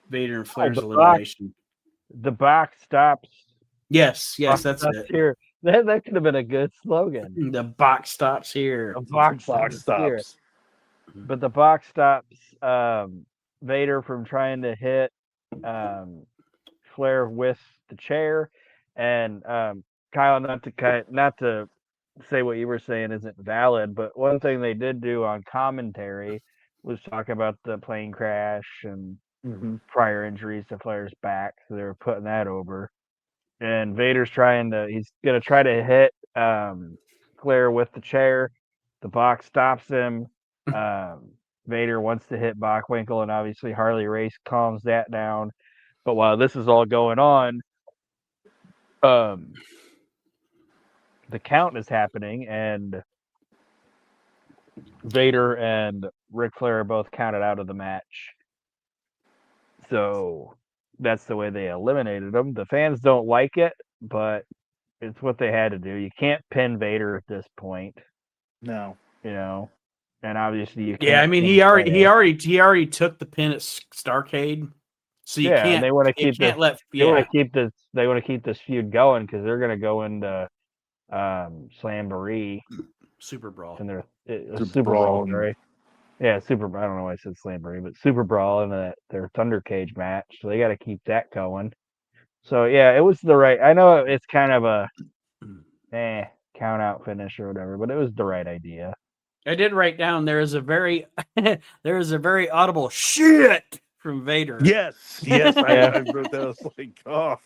S1: Vader and Flair's elimination.
S2: The box stops.
S1: Yes, that's it.
S2: Here. That could have been a good slogan.
S1: The box stops here.
S2: The box stops. Here. But the box stops Vader from trying to hit Flair with the chair. And Kyle, not to say what you were saying isn't valid, but one thing they did do on commentary was talk about the plane crash and prior injuries to Flair's back, so they were putting that over. And Vader's he's gonna try to hit Flair with the chair. The box stops him. Vader wants to hit Bockwinkel, and obviously Harley Race calms that down. But while this is all going on, the count is happening, and Vader and Ric Flair are both counted out of the match. So that's the way they eliminated them. The fans don't like it, but it's what they had to do. You can't pin Vader at this point.
S3: No.
S2: And obviously you can't.
S1: Yeah, I mean he already took the pin at Starrcade. So you can't.
S2: They want to keep
S1: this.
S2: They want to keep this feud going because they're going to go into Slamboree,
S1: Super Brawl,
S2: and they're Super Brawl, right? Yeah, Super. I don't know why I said Slamboree, but Super Brawl and their Thunder Cage match. So they got to keep that going. So yeah, it was the right. I know it's kind of a count out finish or whatever, but it was the right idea.
S1: I did write down there is a very audible shit from Vader.
S3: Yes, I wrote that. I was like, oh.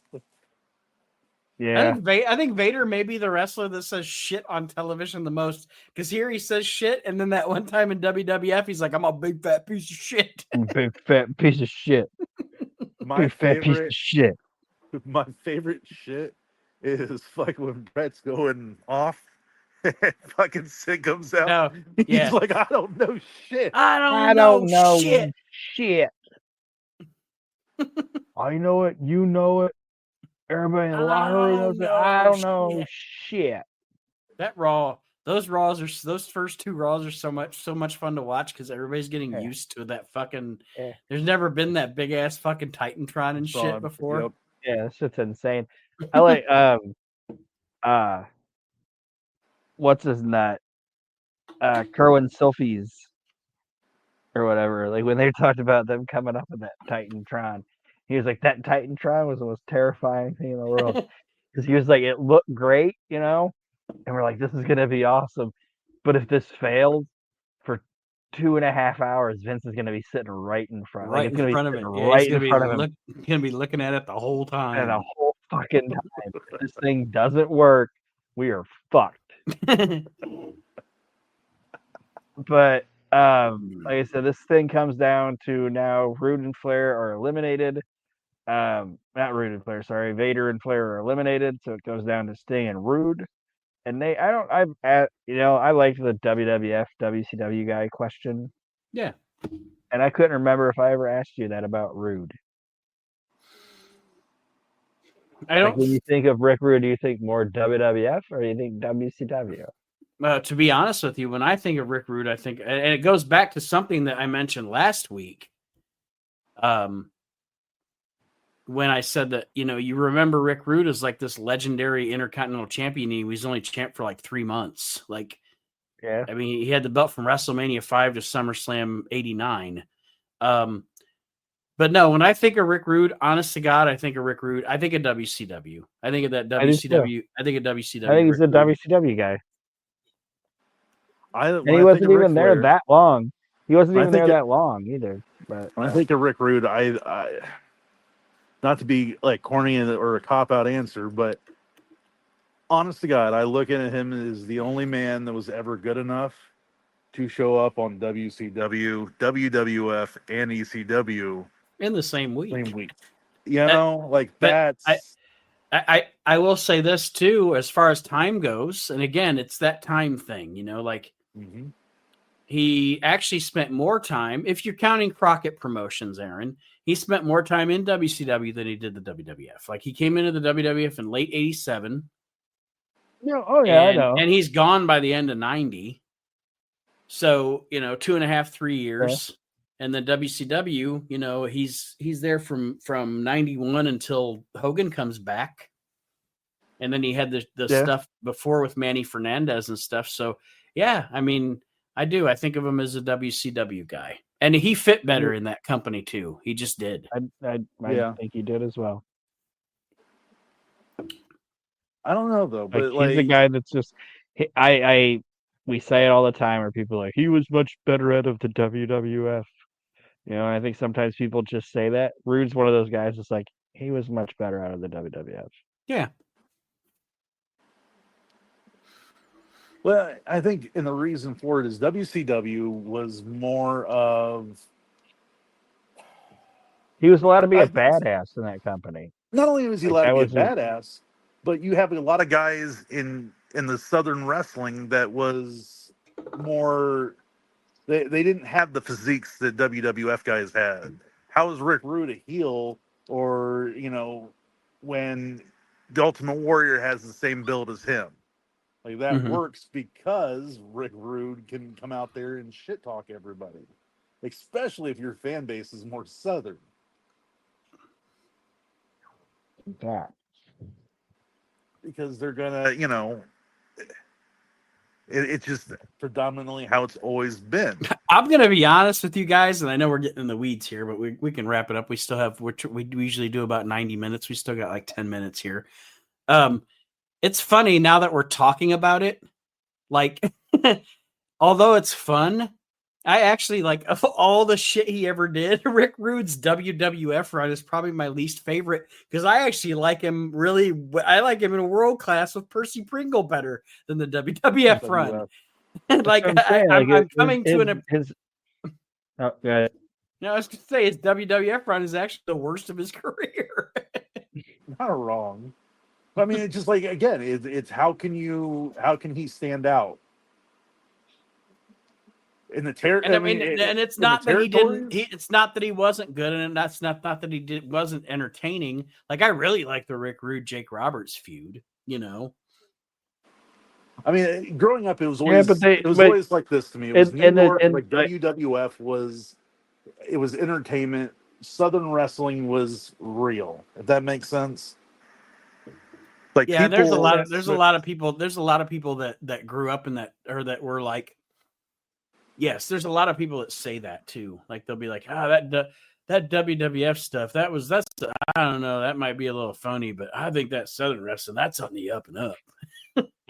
S2: Yeah.
S1: I think Vader may be the wrestler that says shit on television the most, because here he says shit, and then that one time in WWF, he's like, "I'm a big fat piece of shit."
S2: Big fat piece of shit.
S3: My
S2: Big fat piece of
S3: favorite,
S2: shit.
S3: my favorite shit is like when Brett's going off and fucking Sid comes out.
S1: No,
S3: He's
S1: yeah.
S3: like, I don't know shit.
S1: I
S2: I
S1: don't
S2: don't
S1: know
S2: know
S1: shit.
S2: shit. I know it. You know it. Everybody in the locker room knows it. I don't know shit.
S1: That Raw, those first two Raws are so much fun to watch because everybody's getting
S2: Yeah.
S1: used to that fucking.
S2: Yeah.
S1: There's never been that big ass fucking Titantron and shit before.
S3: Yep.
S2: Yeah, that shit's insane. I like what's his nut? Kerwin Sylphies or whatever. Like when they talked about them coming up in that Titantron, he was like, that Titantron was the most terrifying thing in the world. Because he was like, it looked great, you know? And we're like, this is gonna be awesome. But if this fails for 2.5 hours, Vince is gonna be sitting right in front.
S1: Right
S2: Like it's
S1: in
S2: gonna be
S1: front of it.
S2: sitting
S1: Yeah,
S2: right
S1: he's
S2: in front of him
S1: gonna be looking at it the whole
S2: and
S1: time.
S2: the whole fucking time. If this thing doesn't work, we are fucked. But like I said, this thing comes down to now Rude and Flair are eliminated. Not Rude and Flair, sorry. Vader and Flair are eliminated, so it goes down to Sting and Rude. And I liked the WWF WCW guy question.
S1: Yeah.
S2: And I couldn't remember if I ever asked you that about Rude.
S1: I don't.
S2: Like when you think of Rick Rude, do you think more WWF or do you think WCW?
S1: To be honest with you, when I think of Rick Rude, I think, and it goes back to something that I mentioned last week. When I said that, you remember Rick Rude as like this legendary Intercontinental Champion. He was only champ for like 3 months. Like,
S2: Yeah.
S1: I mean, he had the belt from WrestleMania 5 to SummerSlam 89. But no, when I think of Rick Rude, honest to God, I think of Rick Rude. I think of WCW. I think of that WCW. I think of WCW.
S2: I think he's
S1: Rick
S2: a
S1: Rude.
S2: WCW guy.
S3: And
S2: he wasn't even there that long. He wasn't even there that long either. But
S3: when I think of Rick Rude, I not to be like corny or a cop-out answer, but honest to God, I look at him as the only man that was ever good enough to show up on WCW, WWF, and ECW
S1: in the same week.
S3: That's.
S1: I will say this too, as far as time goes, and again, it's that time thing,
S3: Mm-hmm.
S1: He actually spent more time, if you're counting Crockett Promotions, Aaron, he spent more time in WCW than he did the WWF. Like he came into the WWF in late 87.
S2: I know.
S1: And he's gone by the end of 90. So, 2.5, 3 years. Yeah. And then WCW, he's there from 91 until Hogan comes back. And then he had the stuff before with Manny Fernandez and stuff. So, yeah, I mean, I do. I think of him as a WCW guy. And he fit better in that company, too. He just did.
S2: I think he did as well.
S3: I don't know, though. But
S2: he's a guy that's just... we say it all the time where people are like, he was much better out of the WWF. I think sometimes people just say that. Rude's one of those guys that's like, he was much better out of the WWF.
S1: Yeah.
S3: Well, I think, and the reason for it is WCW was more of...
S2: He was allowed to be a badass in that company.
S3: Not only was he allowed to be a badass, but you have a lot of guys in the Southern wrestling that was more... They didn't have the physiques that WWF guys had. How is Rick Rude a heel? Or, when the Ultimate Warrior has the same build as him? Like that works because Rick Rude can come out there and shit talk everybody, especially if your fan base is more Southern.
S2: Yeah.
S3: Because they're gonna, it's just predominantly how it's always been.
S1: I'm gonna be honest with you guys, and I know we're getting in the weeds here, but we can wrap it up. We still have we usually do about 90 minutes. We still got like 10 minutes here. It's funny now that we're talking about it. Like, although it's fun, I actually like of all the shit he ever did. Rick Rude's WWF run is probably my least favorite because I actually like him really. I like him in a world class with Percy Pringle better than the WWF run.
S2: That's
S1: Like
S2: what I'm saying. Like
S1: I'm coming to an.
S2: his. Oh, go ahead.
S1: No, I was going to say his WWF run is actually the worst of his career.
S3: Not wrong. I mean, it's just like again, it's how can he stand out in the
S1: And I mean, and it's not that he didn't. It's not that he wasn't good, and that's not that he wasn't entertaining. Like I really like the Rick Rude Jake Roberts feud. You know.
S3: I mean, growing up, it was always always like this to me. It was New York, like WWF was. It was entertainment. Southern wrestling was real. If that makes sense. Like
S1: yeah, there's a lot of people that grew up in that or that were like, yes, there's a lot of people that say that too. Like they'll be like, that WWF stuff that's I don't know, that might be a little phony, but I think that Southern wrestling that's on the up and up.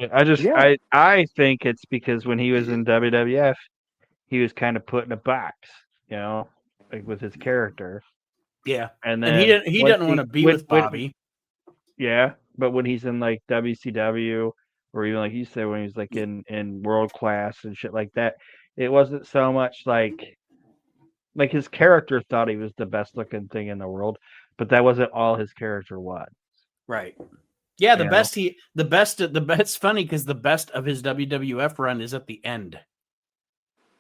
S2: I think it's because when he was in WWF, he was kind of put in a box, you know, like with his character.
S1: Yeah,
S2: and then
S1: he didn't want to be with Bobby.
S2: Yeah, but when he's in like WCW or even like you said when he's like in World Class and shit like that, it wasn't so much like his character thought he was the best looking thing in the world, but that wasn't all his character was.
S1: Right. Yeah, the best. It's funny because the best of his WWF run is at the end.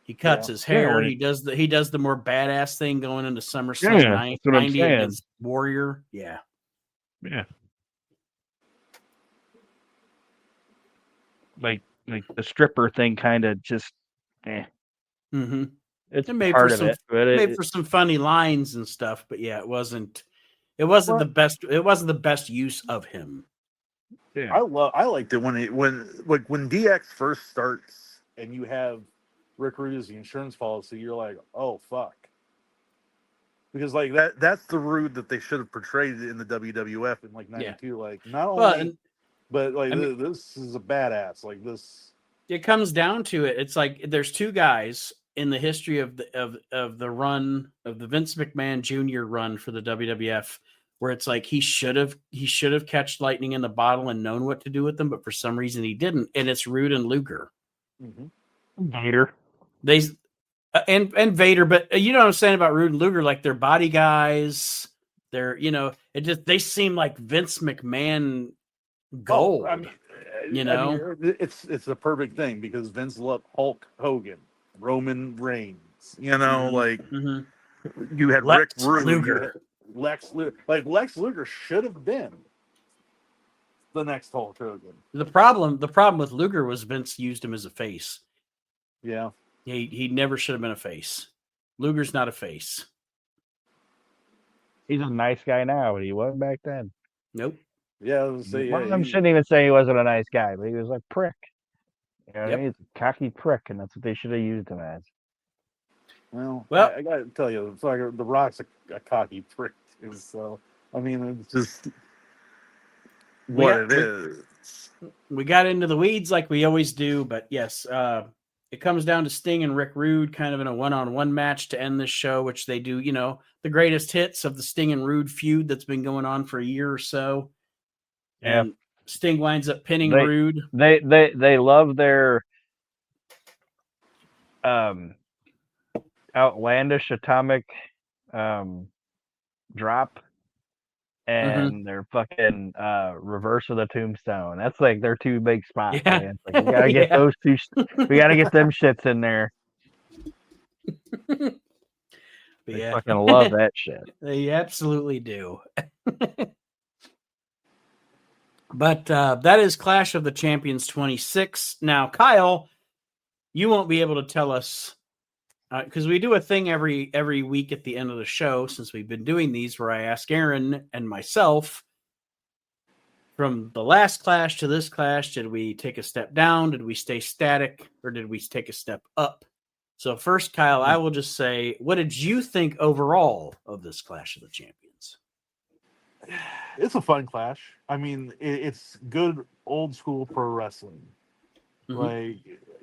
S1: He cuts his hair. He does the more badass thing going into SummerSlam 90 against Warrior. Yeah.
S2: Yeah. Like the stripper thing kind of just
S1: Mm-hmm.
S2: It's part of it, but
S1: made for some funny lines and stuff, but yeah, it wasn't the best. It wasn't the best use of him.
S3: Yeah. I liked it when DX first starts and you have Rick Rude as the insurance policy. You're like, oh fuck, because like that's the Rude that they should have portrayed in the WWF in like '92. Yeah. Like not only, but like this is a badass. Like this.
S1: It comes down to it. It's like there's two guys in the history of the run of the Vince McMahon Jr. run for the WWF, where it's like he should have catched lightning in the bottle and known what to do with them, but for some reason he didn't. And it's Rude and Luger,
S2: Vader,
S1: and Vader. But you know what I'm saying about Rude and Luger? Like they're body guys. They're they seem like Vince McMahon gold.
S3: I mean, it's the perfect thing because Vince loved Hulk Hogan, Roman Reigns. You had Rick Rude,
S1: Luger.
S3: Lex Luger. Like Lex Luger should have been the next Hulk Hogan.
S1: The problem with Luger was Vince used him as a face.
S3: Yeah.
S1: He never should have been a face. Luger's not a face.
S2: He's a nice guy now, but he wasn't back then.
S1: Nope.
S3: Yeah,
S2: one of them shouldn't even say he wasn't a nice guy, but he was a prick. You know what I mean? He's a cocky prick, and that's what they should have used him as.
S3: Well, I got to tell you, it's like The Rock's a cocky prick too. So I mean, it's just what it is.
S1: We got into the weeds like we always do, but yes, it comes down to Sting and Rick Rude, kind of in a one-on-one match to end this show, which they do. The greatest hits of the Sting and Rude feud that's been going on for a year or so. And Sting winds up pinning Rude.
S2: They love their outlandish atomic drop and their fucking reverse of the tombstone. That's like their two big spots.
S1: Yeah.
S2: Man. Like, we gotta get those two. We gotta get them shits in there. They fucking love that shit.
S1: They absolutely do. But that is Clash of the Champions 26. Now, Kyle, you won't be able to tell us because we do a thing every week at the end of the show since we've been doing these where I ask Aaron and myself from the last Clash to this Clash, did we take a step down? Did we stay static? Or did we take a step up? So first, Kyle, I will just say, what did you think overall of this Clash of the Champions?
S3: It's a fun clash. I mean, it's good old school pro wrestling. Like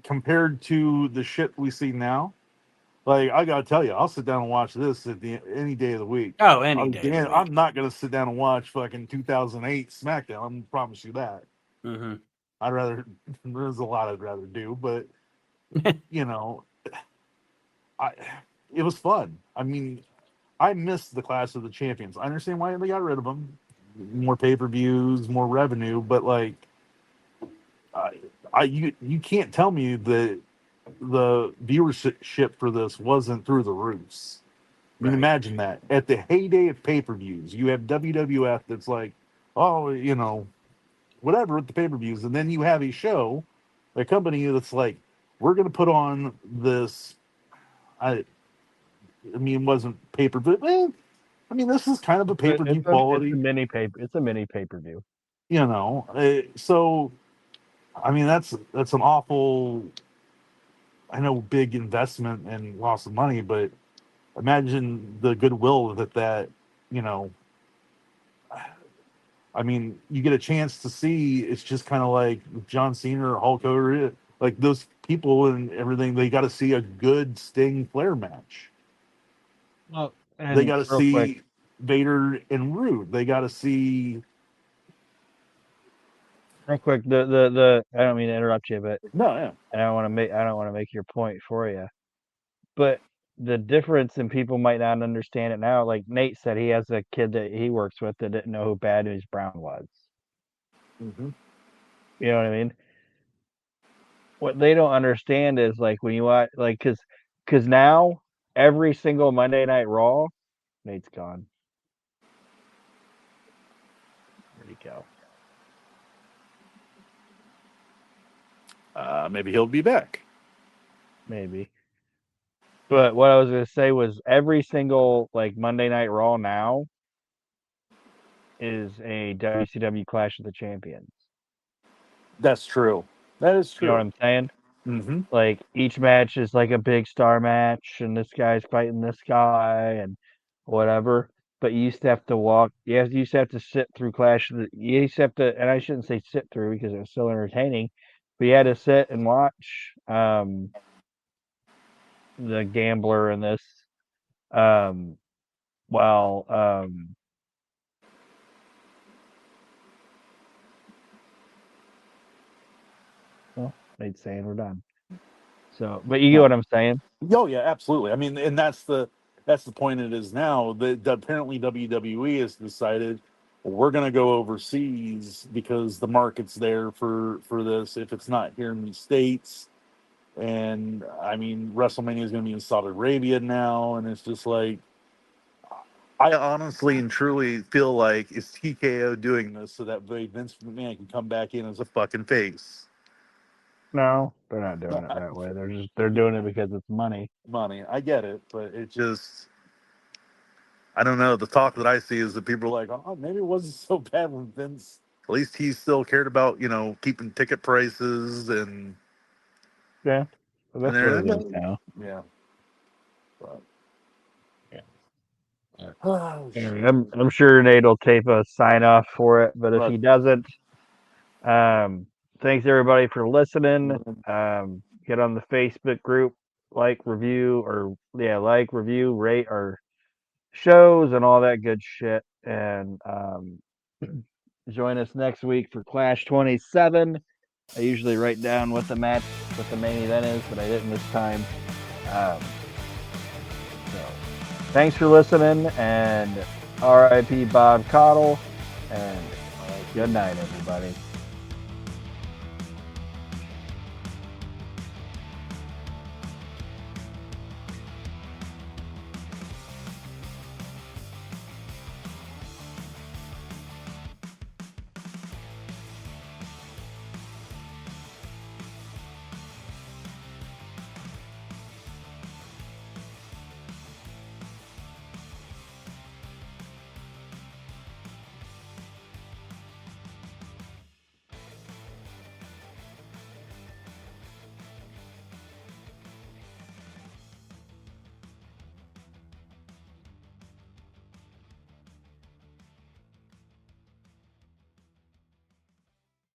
S3: compared to the shit we see now, Like I gotta tell you, I'll sit down and watch this any day of the week.
S1: Oh, any day of the week.
S3: I'm not gonna sit down and watch fucking 2008 SmackDown. I can promise you that.
S1: Mm-hmm.
S3: I'd rather. There's a lot I'd rather do, but you know, I. It was fun. I mean, I missed the Clash of the Champions. I understand why they got rid of them. More pay-per-views, more revenue, but like, you can't tell me that the viewership for this wasn't through the roofs. I mean,
S1: Right.
S3: imagine that. At the heyday of pay-per-views, you have WWF that's like, oh, whatever with the pay-per-views, and then you have a show, a company that's like, we're going to put on this. I mean, it wasn't pay-per-view. Well, I mean, this is kind of a pay-per-view quality.
S2: It's a mini pay-per-view.
S3: So I mean, that's an awful. I know big investment and loss of money, but imagine the goodwill that you know. I mean, you get a chance to see. It's just kind of like John Cena or Hulk Hogan, like those people and everything. They got to see a good Sting Flair match.
S2: Well,
S3: They got to
S2: real
S3: see
S2: quick,
S3: Vader and Rude. They got to see.
S2: the I don't mean to interrupt you, but
S3: No, yeah.
S2: I don't want to make your point for you. But the difference, and people might not understand it now. Like Nate said, he has a kid that he works with that didn't know who Bad News Brown was.
S3: Mm-hmm.
S2: You know what I mean? What they don't understand is like when you watch, like, because now every single Monday Night Raw, Nate's gone. Where'd he go?
S3: Maybe he'll be back.
S2: Maybe. But what I was gonna say was every single like Monday Night Raw now is a WCW Clash of the Champions.
S3: That's true. That is
S2: You know what
S3: true.
S2: I'm saying?
S3: Mm-hmm.
S2: Like each match is like a big star match, and this guy's fighting this guy and whatever. But you used to have to walk. You used to have to sit through Clash of the. You used to have to, and I shouldn't say sit through because it was still entertaining. But you had to sit and watch the Gambler in this um, while well, they'd saying we're done. So, but you get what I'm saying.
S3: Oh yeah, absolutely. I mean, and that's the point it is now. That apparently WWE has decided, well, we're going to go overseas because the market's there for this. If it's not here in the States, and I mean, WrestleMania is going to be in Saudi Arabia now, and it's just like, I honestly and truly feel like it's TKO doing this so that way Vince McMahon can come back in as a fucking face.
S2: No, they're not doing it that way. They're doing it because it's money.
S3: Money, I get it, but it just. I don't know. The talk that I see is that people are like, oh, maybe it wasn't so bad when Vince. At least he still cared about, keeping ticket prices and
S2: Yeah, well, that's what it is now.
S3: yeah. But,
S2: Yeah.
S3: oh,
S2: Anyway, I'm sure Nate will tape a sign off for it, but if he doesn't, thanks everybody for listening. Get on the Facebook group, like, review, rate our shows and all that good shit, and join us next week for Clash 27. I usually write down what the main event is, but I didn't this time. So, thanks for listening, and R.I.P. Bob Caudle, and good night, everybody.